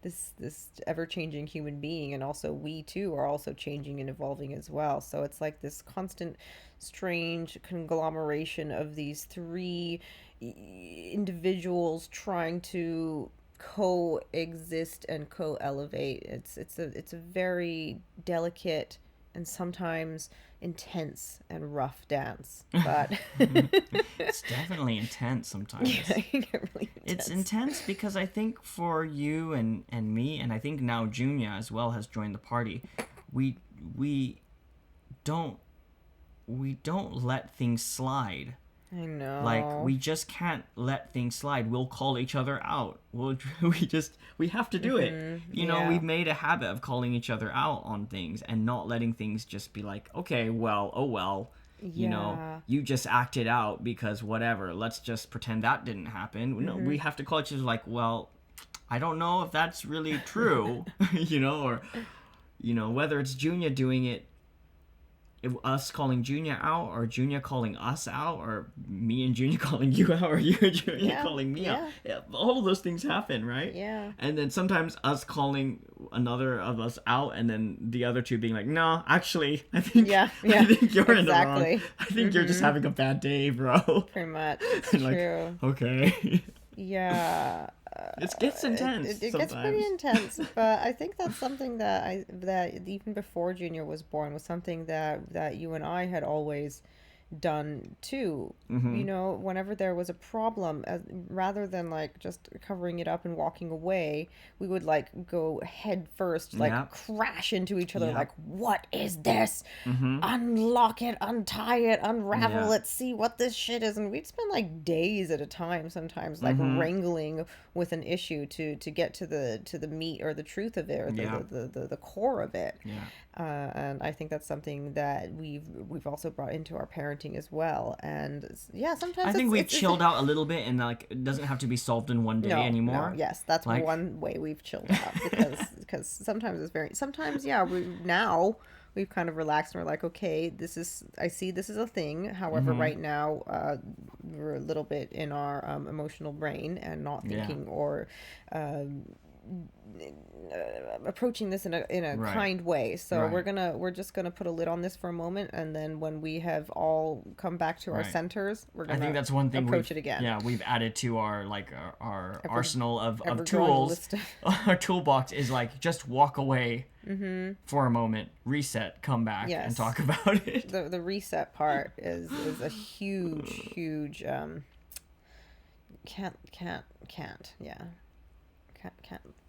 this ever-changing human being. And also we too are also changing and evolving as well. So it's like this constant strange conglomeration of these three individuals trying to coexist and co-elevate. It's a very delicate and sometimes intense and rough dance. But it's definitely intense sometimes. Yeah, it get really intense. It's intense because I think for you and me, and I think now Junia as well has joined the party, we don't let things slide. I know. Like, we just can't let things slide. We'll call each other out. We have to do it. You know, we've made a habit of calling each other out on things and not letting things just be like, okay, well, oh well. You know, you just acted out because whatever. Let's just pretend that didn't happen. No, we have to call each other like, well, I don't know if that's really true. You know, or, you know, whether it's Junia doing it, us calling Junia out, or Junia calling us out, or me and Junia calling you out, or you and Junia calling me out. Yeah, all of those things happen, right? Yeah. And then sometimes us calling another of us out, and then the other two being like, "No, actually, I think I think you're in the wrong. I think you're just having a bad day, bro." Pretty much. It's true. Okay. Yeah. It gets intense. It gets pretty intense, but I think that's something that even before Junior was born was something that you and I had always done too. You know, whenever there was a problem, rather than like just covering it up and walking away, we would like go head first, like crash into each other, like, what is this? Unlock it, untie it, unravel it, see what this shit is. And we'd spend like days at a time sometimes, like wrangling with an issue to get to the meat or the truth of it, or the core of it. And I think that's something that we've also brought into our parenting as well. And sometimes I think we've chilled out a little bit, and like it doesn't have to be solved in one day anymore. No, yes, that's like, one way we've chilled out, because sometimes it's we've kind of relaxed and we're like, okay, I see this is a thing. However, right now we're a little bit in our emotional brain and not thinking or approaching this in a kind way. So we're just gonna put a lid on this for a moment, and then when we have all come back to our centers, we're gonna, I think that's one thing, approach it again. Yeah, we've added to our arsenal of tools. Our toolbox is like, just walk away for a moment, reset, come back, and talk about it. The reset part is a huge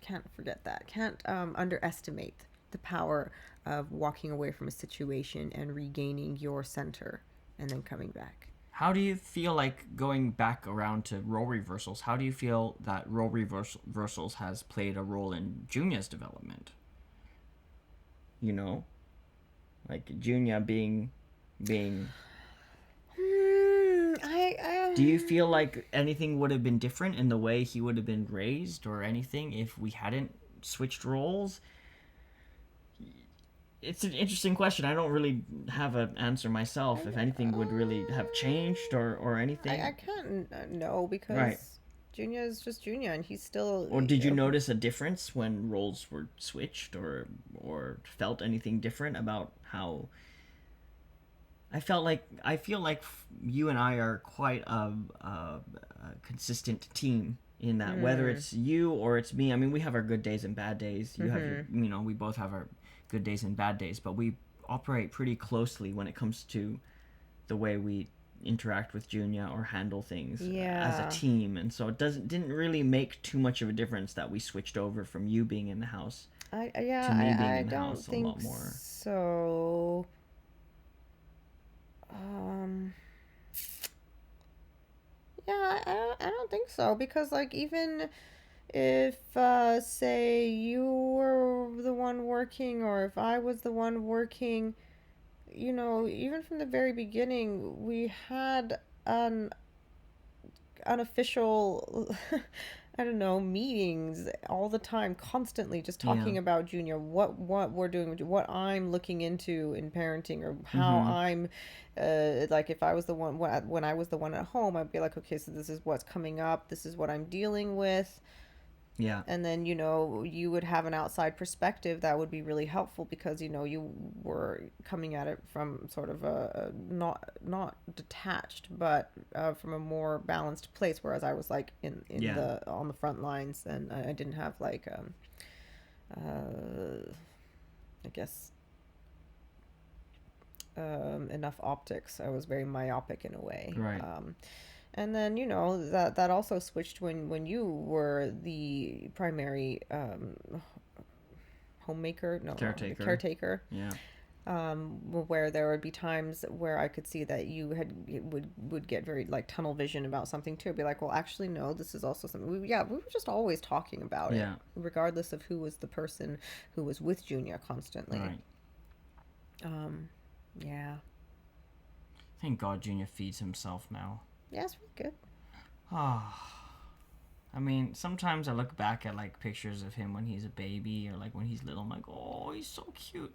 can't forget that. Can't underestimate the power of walking away from a situation and regaining your center and then coming back. How do you feel like, going back around to role reversals, how do you feel that role reversals has played a role in Junia's development? You know, like Junia being do you feel like anything would have been different in the way he would have been raised or anything if we hadn't switched roles? It's an interesting question. I don't really have an answer myself, if anything would really have changed or anything. I can't know, because Junior is just Junior, and he's still... Or did you notice a difference when roles were switched, or felt anything different about how... I feel like you and I are quite a consistent team in that, whether it's you or it's me. I mean, we have our good days and bad days. You have your, we both have our good days and bad days, but we operate pretty closely when it comes to the way we interact with Junia or handle things as a team. And so it didn't really make too much of a difference that we switched over from you being in the house to me being in the house a lot more. So I don't think so, because like, even if say you were the one working, or if I was the one working, you know, even from the very beginning we had an unofficial I don't know, meetings all the time, constantly just talking about Junior, what we're doing, what I'm looking into in parenting, or how I'm like, if I was the one, when I was the one at home, I'd be like, okay, so this is what's coming up, this is what I'm dealing with. And then, you know, you would have an outside perspective that would be really helpful, because, you know, you were coming at it from sort of a not detached, but from a more balanced place, whereas I was like in on the front lines, and I didn't have like I guess enough optics. I was very myopic in a way. Right. And then that also switched when you were the primary homemaker, no, caretaker. Yeah. Where there would be times where I could see that you would get very like tunnel vision about something too. Be like, well, actually, no, this is also something. We were just always talking about it, regardless of who was the person who was with Junior constantly. Right. Yeah. Thank God Junior feeds himself now. Yeah, it's really good. I mean, sometimes I look back at like pictures of him when he's a baby or like when he's little. I'm like, oh, he's so cute.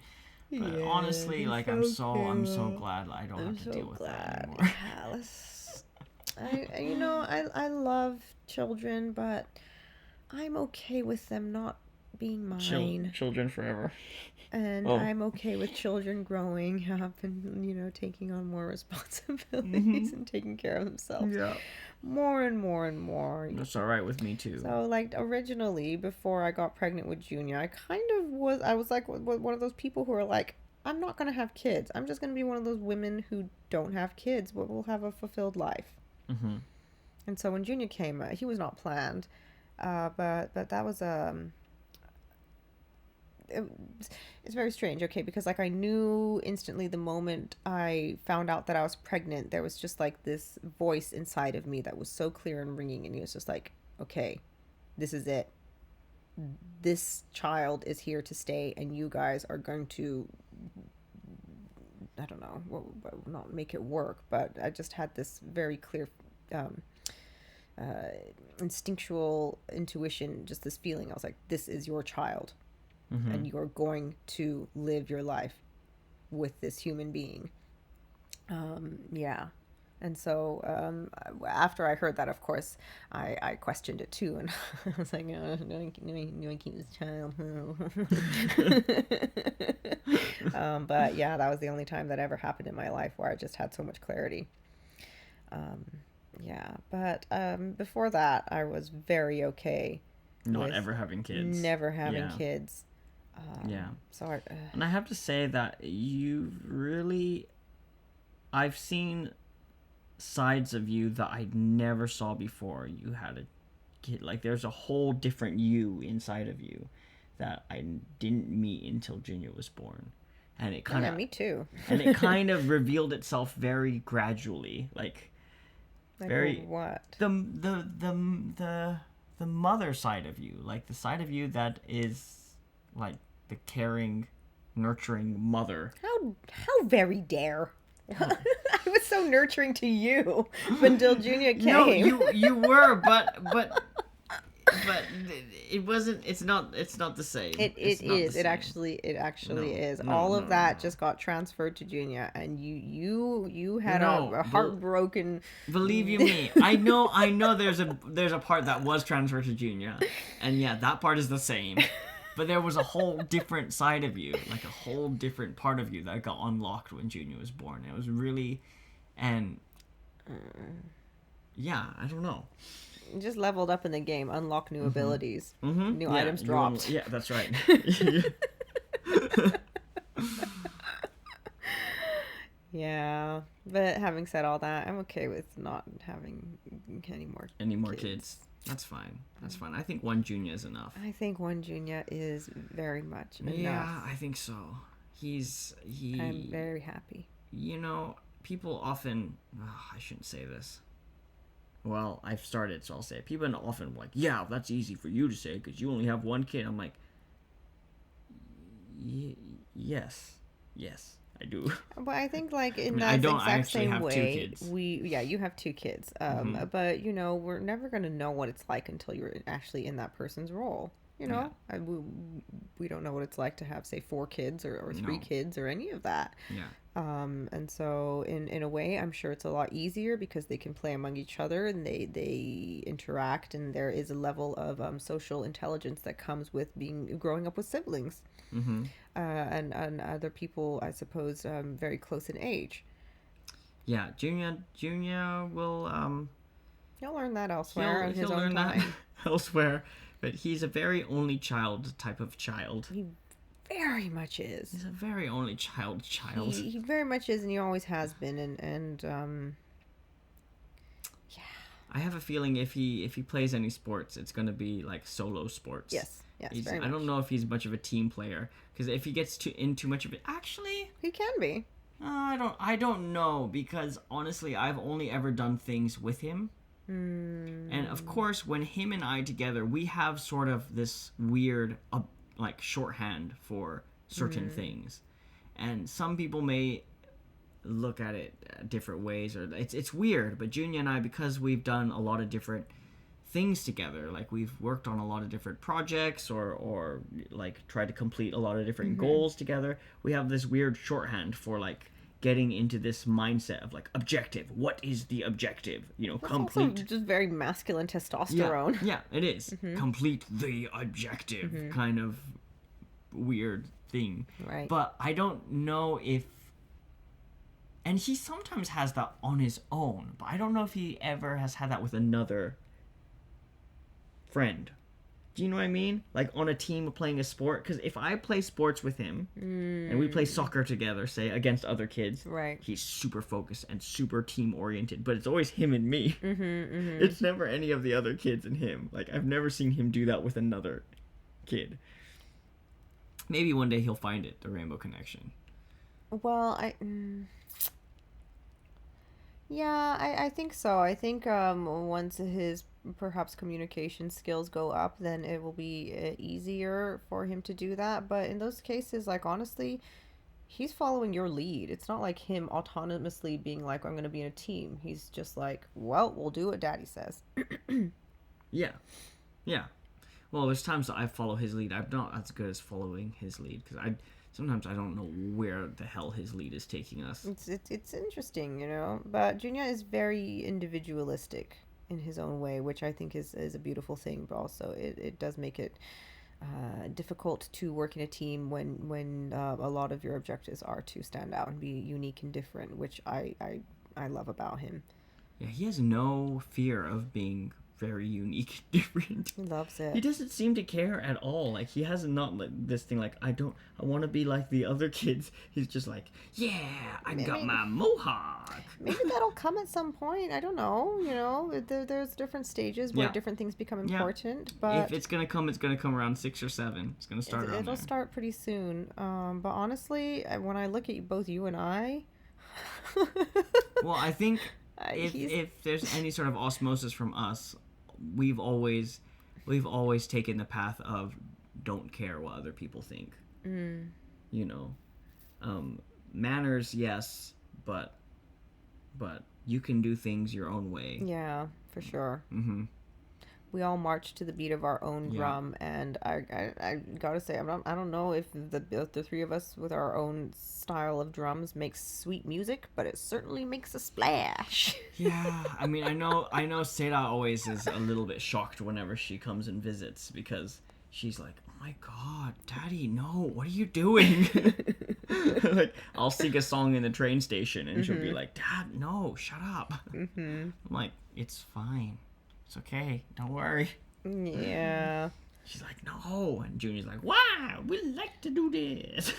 But honestly, like I'm so glad I don't have to deal with that anymore. I love children, but I'm okay with them not being mine. Children forever. And I'm okay with children growing up and taking on more responsibilities and taking care of themselves. Yeah. More and more and more. That's all right with me too. So like originally, before I got pregnant with Junior, I was like one of those people who are like, I'm not gonna have kids. I'm just gonna be one of those women who don't have kids, but will have a fulfilled life. Mm-hmm. And so when Junior came, he was not planned, but that was it's very strange, okay, because like I knew instantly the moment I found out that I was pregnant, there was just like this voice inside of me that was so clear and ringing, and he was just like, okay, this is it. This child is here to stay, and you guys are going to, I don't know, not make it work, but I just had this very clear instinctual intuition, just this feeling. I was like, this is your child. Mm-hmm. And you're going to live your life with this human being. And so after I heard that, of course, I questioned it too, and I was like, no, I keep this child. But yeah, that was the only time that ever happened in my life where I just had so much clarity. But before that, I was very okay. Not ever having kids. Never having kids. So and I have to say that I've seen sides of you that I never saw before you had a kid. Like there's a whole different you inside of you that I didn't meet until Junior was born. And it kind of me too. And it kind of revealed itself very gradually. Like very what? The mother side of you, like the side of you that is like the caring, nurturing mother. How very dare. I was so nurturing to you until Junior came. No, you were, but it wasn't. It's not the same. It is. It actually is. All of that just got transferred to Junior, and you had a heartbroken. Believe you me, I know. There's a part that was transferred to Junior, and yeah, that part is the same. But there was a whole different side of you, like a whole different part of you that got unlocked when Junior was born. It was really, and yeah, I don't know. You just leveled up in the game, unlock new abilities, new items dropped. Yeah, that's right. Yeah, but having said all that, I'm okay with not having any more kids. That's fine. I think one Junior is enough. I think one Junior is very much enough. Yeah, I think so. I'm very happy. People often... I shouldn't say this. Well, I've started, so I'll say it. People often like, yeah, that's easy for you to say because you only have one kid. I'm like, yes, I do. But I think like in that exact same way, you have two kids. But we're never gonna know what it's like until you're actually in that person's role. We don't know what it's like to have, say, 4 kids or 3 kids or any of that. Yeah. And so in a way, I'm sure it's a lot easier because they can play among each other and they interact, and there is a level of social intelligence that comes with growing up with siblings. Mm-hmm. And other people, I suppose, very close in age. Yeah, Junior will he'll learn that elsewhere on his own time. That elsewhere, but he's a very only child type of child. He very much is. He's a very only child. He very much is, and he always has been, and yeah. I have a feeling if he plays any sports, it's gonna be like solo sports. Yes, very much. I don't know if he's much of a team player, because if he gets in too much of it, actually, he can be. I don't know, because honestly, I've only ever done things with him. And of course, when him and I together, we have sort of this weird like shorthand for certain things, and some people may look at it different ways, or it's weird. But Junia and I, because we've done a lot of different things together, like we've worked on a lot of different projects, or like tried to complete a lot of different goals together, we have this weird shorthand for like getting into this mindset of like objective. What is the objective? That's complete. Also just very masculine testosterone. Yeah, it is. Complete the objective, kind of weird thing. Right. But I don't know if, and he sometimes has that on his own, but I don't know if he ever has had that with another friend. Do you know what I mean? Like on a team playing a sport. Because if I play sports with him and we play soccer together, say, against other kids, right, he's super focused and super team oriented. But it's always him and me. It's never any of the other kids and him. Like, I've never seen him do that with another kid. Maybe one day he'll find it, the Rainbow Connection. Well, I think so. I think once his perhaps communication skills go up, then it will be easier for him to do that. But in those cases, like, honestly, he's following your lead. It's not like him autonomously being like, I'm going to be in a team. He's just like, well, we'll do what Daddy says. Yeah. Well, there's times that I follow his lead. I'm not as good as following his lead, because sometimes I don't know where the hell his lead is taking us. It's interesting, But Junior is very individualistic in his own way, which I think is a beautiful thing. But also, it does make it difficult to work in a team when a lot of your objectives are to stand out and be unique and different, which I love about him. Yeah, he has no fear of being very unique, different. He loves it. He doesn't seem to care at all. Like, he has not this thing like, I want to be like the other kids. He's just like, yeah, got my mohawk. Maybe that'll come at some point. I don't know. There's different stages where different things become important. But if it's gonna come, it's gonna come around 6 or 7. It's gonna start. It'll start pretty soon. But honestly, when I look at both you and I, well, I think if there's any sort of osmosis from us, we've always taken the path of don't care what other people think. Manners, yes, but you can do things your own way. Yeah, for sure. We all march to the beat of our own drum, and I gotta say, I don't know if the three of us with our own style of drums makes sweet music, but it certainly makes a splash. Yeah, I mean, I know Seda always is a little bit shocked whenever she comes and visits, because she's like, oh my god, Daddy, no, what are you doing? Like, I'll sing a song in the train station, and she'll be like, Dad, no, shut up. I'm like, it's fine. It's okay. Don't worry. Yeah. She's like, no. And Junior's like, wow, we like to do this.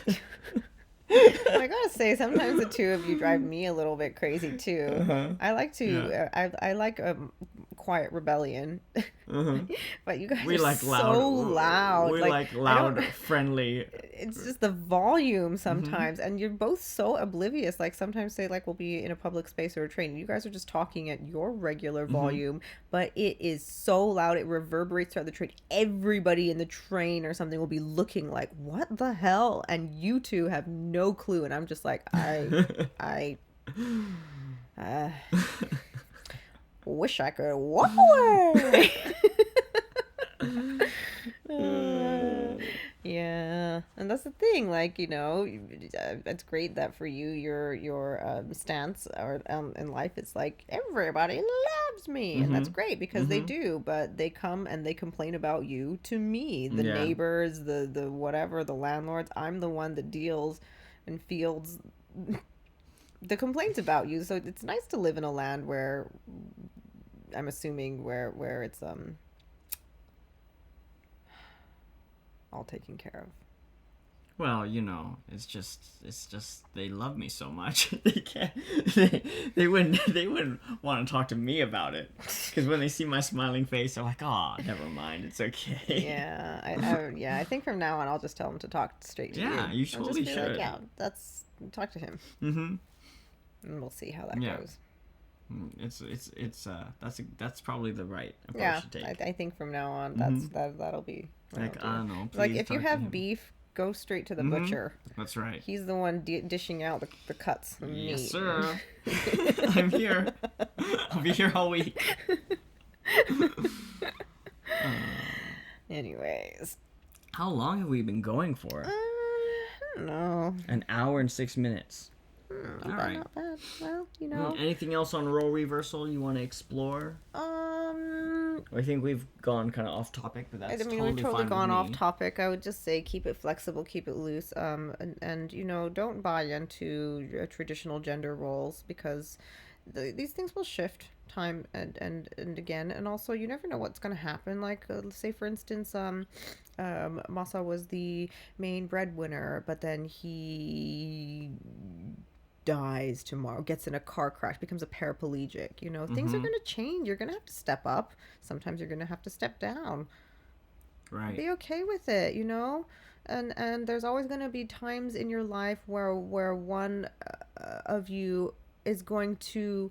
I gotta say, sometimes the two of you drive me a little bit crazy too. I like to, I like quiet rebellion, but you guys we are like so loud. loud. We like loud, friendly. It's just the volume sometimes, and you're both so oblivious. Like, sometimes, say, like, we'll be in a public space or a train, and you guys are just talking at your regular volume, but it is so loud, it reverberates throughout the train. Everybody in the train or something will be looking like, what the hell? And you two have no clue, and I'm just like, I wish I could walk away. Yeah, and that's the thing. Like, it's great that for you, your stance in life, it's like, everybody loves me, and that's great, because they do. But they come and they complain about you to me, the neighbors, the whatever, the landlords. I'm the one that deals and fields the complaints about you. So it's nice to live in a land where, I'm assuming, where it's all taken care of. Well, it's just they love me so much. They can't. They wouldn't want to talk to me about it, because when they see my smiling face, they're like, "Oh, never mind, it's okay." Yeah, I think from now on I'll just tell him to talk straight to you. Yeah, you totally should. Like, yeah, talk to him. Mm-hmm. And we'll see how that goes. That's probably the right approach to take. I think from now on that'll be like, I don't know. Like, if you have beef, go straight to the butcher. That's right. He's the one dishing out the cuts of meat. Yes, sir. I'm here. I'll be here all week. Anyways. How long have we been going for? I don't know. An hour and 6 minutes. All right. Not bad. Well, Anything else on role reversal you want to explore? I think we've gone kind of off topic, but that's totally fine. We've totally gone off topic. I would just say keep it flexible, keep it loose, and don't buy into traditional gender roles, because these things will shift time and again, and also you never know what's going to happen. Like, say for instance, Masa was the main breadwinner, but then he dies tomorrow, gets in a car crash, becomes a paraplegic. Things are going to change. You're going to have to step up. Sometimes you're going to have to step down. Right. Be okay with it, and there's always going to be times in your life where one of you is going to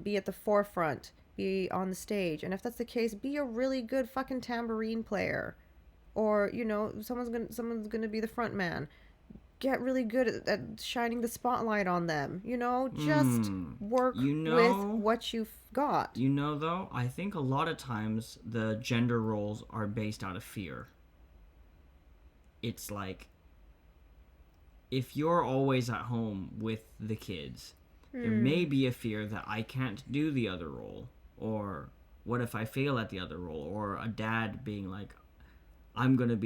be at the forefront, be on the stage, and if that's the case, be a really good fucking tambourine player, or someone's gonna be the front man. Get really good at shining the spotlight on them. Just work with what you've got. Though, I think a lot of times the gender roles are based out of fear. It's like, if you're always at home with the kids, there may be a fear that I can't do the other role, or what if I fail at the other role, or a dad being like, I'm gonna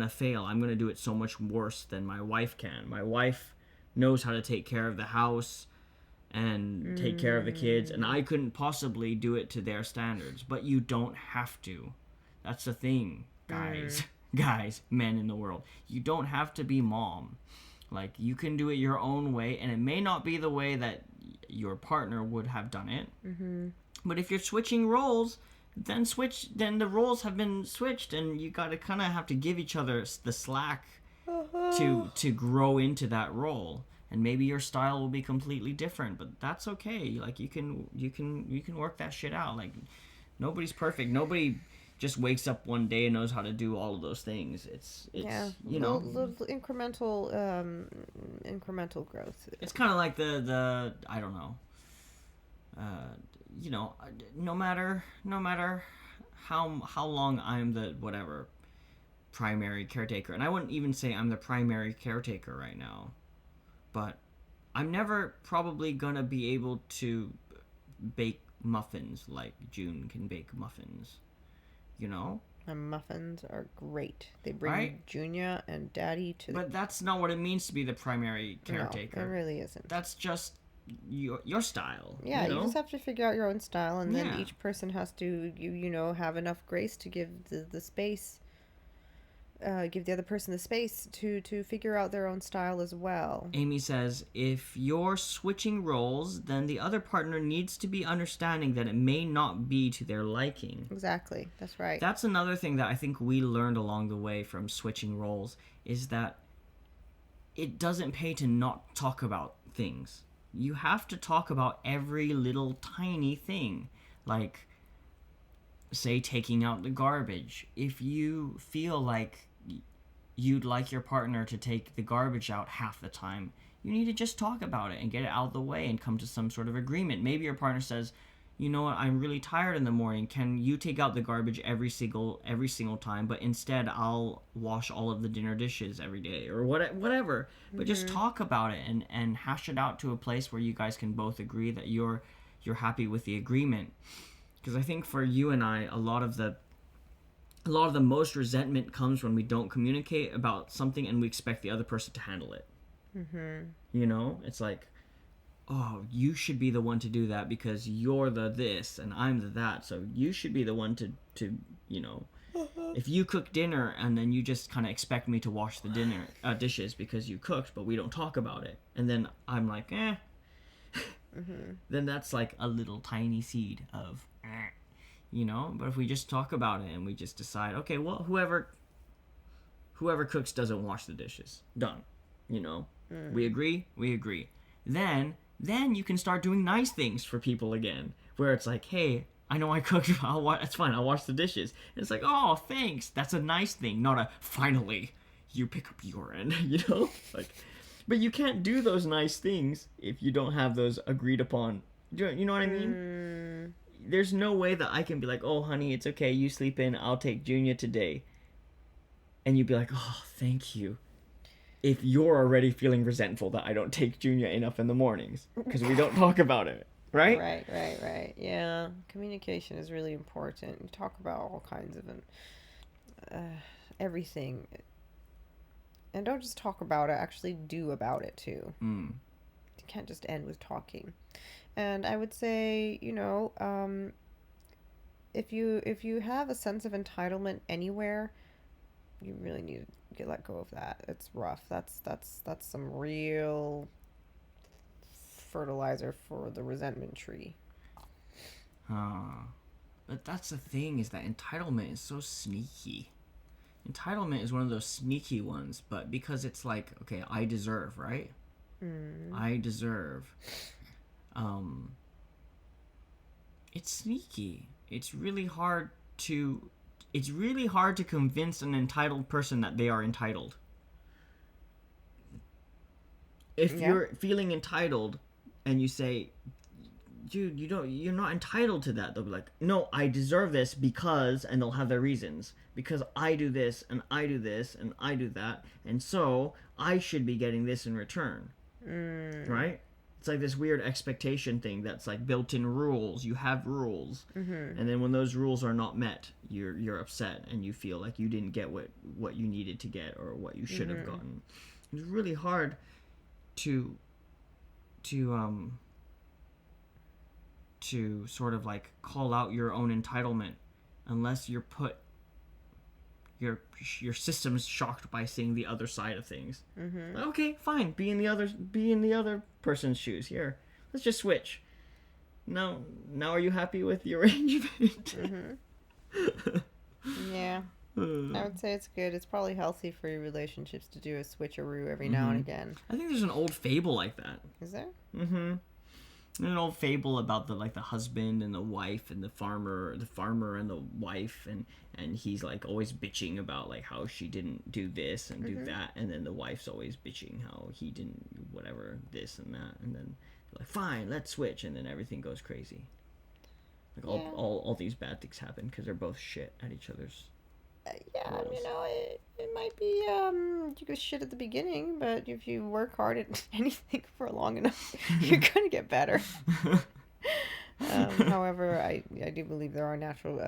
fail. I'm gonna do it so much worse than my wife can. My wife knows how to take care of the house and take care of the kids, and I couldn't possibly do it to their standards. But you don't have to. That's the thing, guys. Guys, men in the world. You don't have to be mom. Like, you can do it your own way, and it may not be the way that your partner would have done it. Mm-hmm. But if you're switching roles, then the roles have been switched, and you gotta kind of have to give each other the slack to grow into that role. And maybe your style will be completely different, but that's okay. Like, you can work that shit out. Like, nobody's perfect. Nobody just wakes up one day and knows how to do all of those things. It's little incremental growth. It's kind of like the I don't know. No matter how long I'm the whatever primary caretaker, and I wouldn't even say I'm the primary caretaker right now, but I'm never probably gonna be able to bake muffins like June can bake muffins. And muffins are great. They bring Junior and Daddy to But that's not what it means to be the primary caretaker. No, it really isn't. That's just your style. Yeah, you just have to figure out your own style, and then each person has to have enough grace to give the space, give the other person the space to figure out their own style as well. Amy says, if you're switching roles, then the other partner needs to be understanding that it may not be to their liking. Exactly, that's right. That's another thing that I think we learned along the way from switching roles, is that it doesn't pay to not talk about things. You have to talk about every little tiny thing. Like, say, taking out the garbage. If you feel like you'd like your partner to take the garbage out half the time, you need to just talk about it and get it out of the way and come to some sort of agreement. Maybe your partner says, you know what, I'm really tired in the morning. Can you take out the garbage every single time, but instead I'll wash all of the dinner dishes every day, or whatever. But just talk about it and hash it out to a place where you guys can both agree that you're happy with the agreement. Because I think for you and I, a lot of the most resentment comes when we don't communicate about something and we expect the other person to handle it. Mm-hmm. It's like, oh, you should be the one to do that because you're the this and I'm the that, so you should be the one to If you cook dinner and then you just kind of expect me to wash the dishes because you cooked, but we don't talk about it, and then I'm like, then that's like a little tiny seed of, But if we just talk about it and we just decide, okay, well, whoever cooks doesn't wash the dishes. Done. We agree. Then you can start doing nice things for people again, where it's like, hey, I know I cooked. It's fine. I'll wash the dishes. And it's like, oh, thanks. That's a nice thing, not a finally you pick up your end. Like, but you can't do those nice things if you don't have those agreed upon. You know what I mean? There's no way that I can be like, oh, honey, it's okay. You sleep in. I'll take Junior today. And you'd be like, oh, thank you. If you're already feeling resentful that I don't take Junior enough in the mornings because we don't talk about it. Right? Right. Yeah. Communication is really important. You talk about all kinds of everything. And don't just talk about it, actually do about it too. You can't just end with talking. And I would say, if you have a sense of entitlement anywhere, you really need to let go of that. It's rough. That's some real fertilizer for the resentment tree. But that's the thing, is that entitlement is so sneaky. Entitlement is one of those sneaky ones, but because it's like, okay, I deserve, right? I deserve. It's sneaky. It's really hard to convince an entitled person that they are entitled. If you're feeling entitled and you say, dude, you're not entitled to that, they'll be like, no, I deserve this because, and they'll have their reasons, because I do this and I do this and I do that, and so I should be getting this in return. Right? It's like this weird expectation thing that's like built-in rules. You have rules, and then when those rules are not met, you're upset and you feel like you didn't get what you needed to get or what you should have gotten. It's really hard to sort of like call out your own entitlement unless you're put your system's shocked by seeing the other side of things. Okay, fine. Be in the other person's shoes. Here, let's just switch. Now are you happy with the arrangement? Yeah. I would say it's good. It's probably healthy for your relationships to do a switcheroo every now and again. I think there's an old fable like that. Is there? An old fable about the husband and the wife and the farmer and the wife, and he's like always bitching about like how she didn't do this and do that, and then the wife's always bitching how he didn't whatever this and that, and then they're like, fine, let's switch, and then everything goes crazy. Like all these bad things happen because they're both shit at each other's. It might be you go shit at the beginning, but if you work hard at anything for long enough, you're gonna get better. However, I do believe there are natural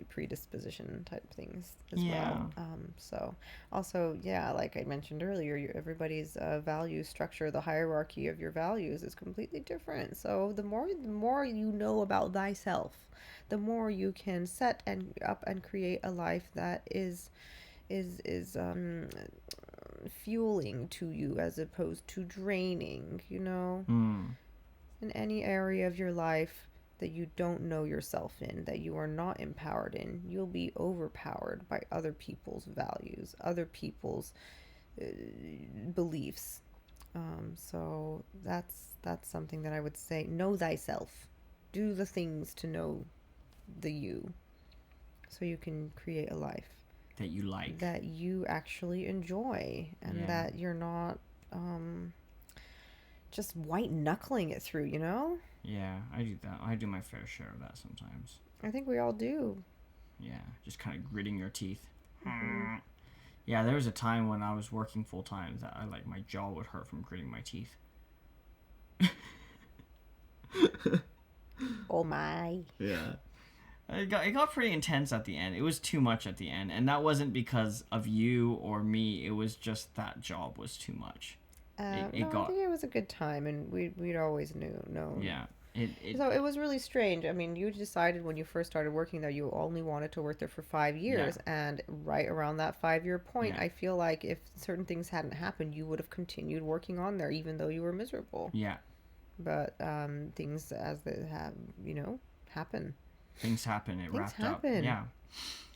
predisposition type things as well. So also, like I mentioned earlier, everybody's value structure, the hierarchy of your values is completely different. So the more you know about thyself, the more you can set up and create a life that is fueling to you as opposed to draining. In any area of your life that you don't know yourself in, that you are not empowered in, you'll be overpowered by other people's values, other people's beliefs. So that's something that I would say. Know thyself. Do the things to know the you, so you can create a life that you like, that you actually enjoy, and that you're not just white knuckling it through. Yeah, I do that. I do my fair share of that sometimes. I think we all do. Yeah, just kind of gritting your teeth. Yeah, there was a time when I was working full time that my jaw would hurt from gritting my teeth. Oh my. Yeah. It got pretty intense at the end. It was too much at the end, and that wasn't because of you or me. It was just that job was too much. I think it was a good time, and we'd always known. Yeah, So it was really strange. I mean, you decided when you first started working there, you only wanted to work there for 5 years. Yeah. And right around that 5-year point, I feel like if certain things hadn't happened, you would have continued working on there, even though you were miserable. Yeah. But things as they have, happen. Things happen. It wrapped up. Yeah.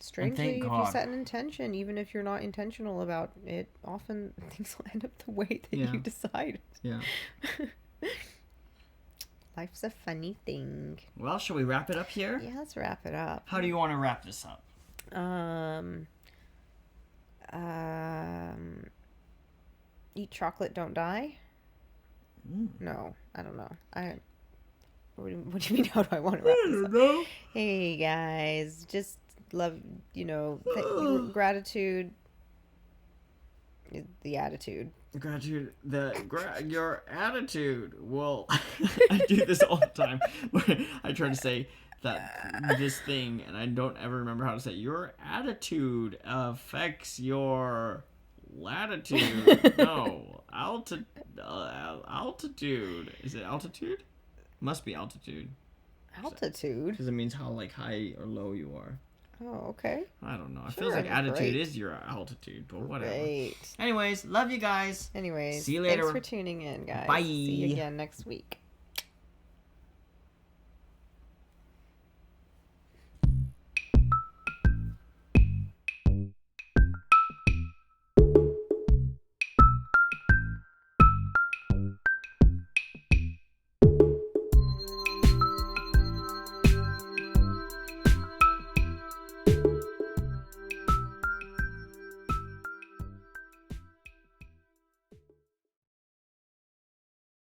Strangely, if you set an intention, even if you're not intentional about it, often things will end up the way that you decide. Yeah. Life's a funny thing. Well, shall we wrap it up here? Yeah, let's wrap it up. How do you want to wrap this up? Eat chocolate, don't die. No, I don't know. What do you mean? How do I want to wrap this up? Know. Hey guys, just love, gratitude is the attitude. Gratitude, your attitude. Well, I do this all the time. Where I try to say this thing, and I don't ever remember how to say it. Your attitude affects your latitude. No, altitude. Is it altitude? Must be altitude. Altitude? Because it means how high or low you are. Oh, okay. I don't know. It feels like attitude is your altitude, or whatever. Great. Anyways, love you guys. Anyways, see you later. Thanks for tuning in, guys. Bye. See you again next week.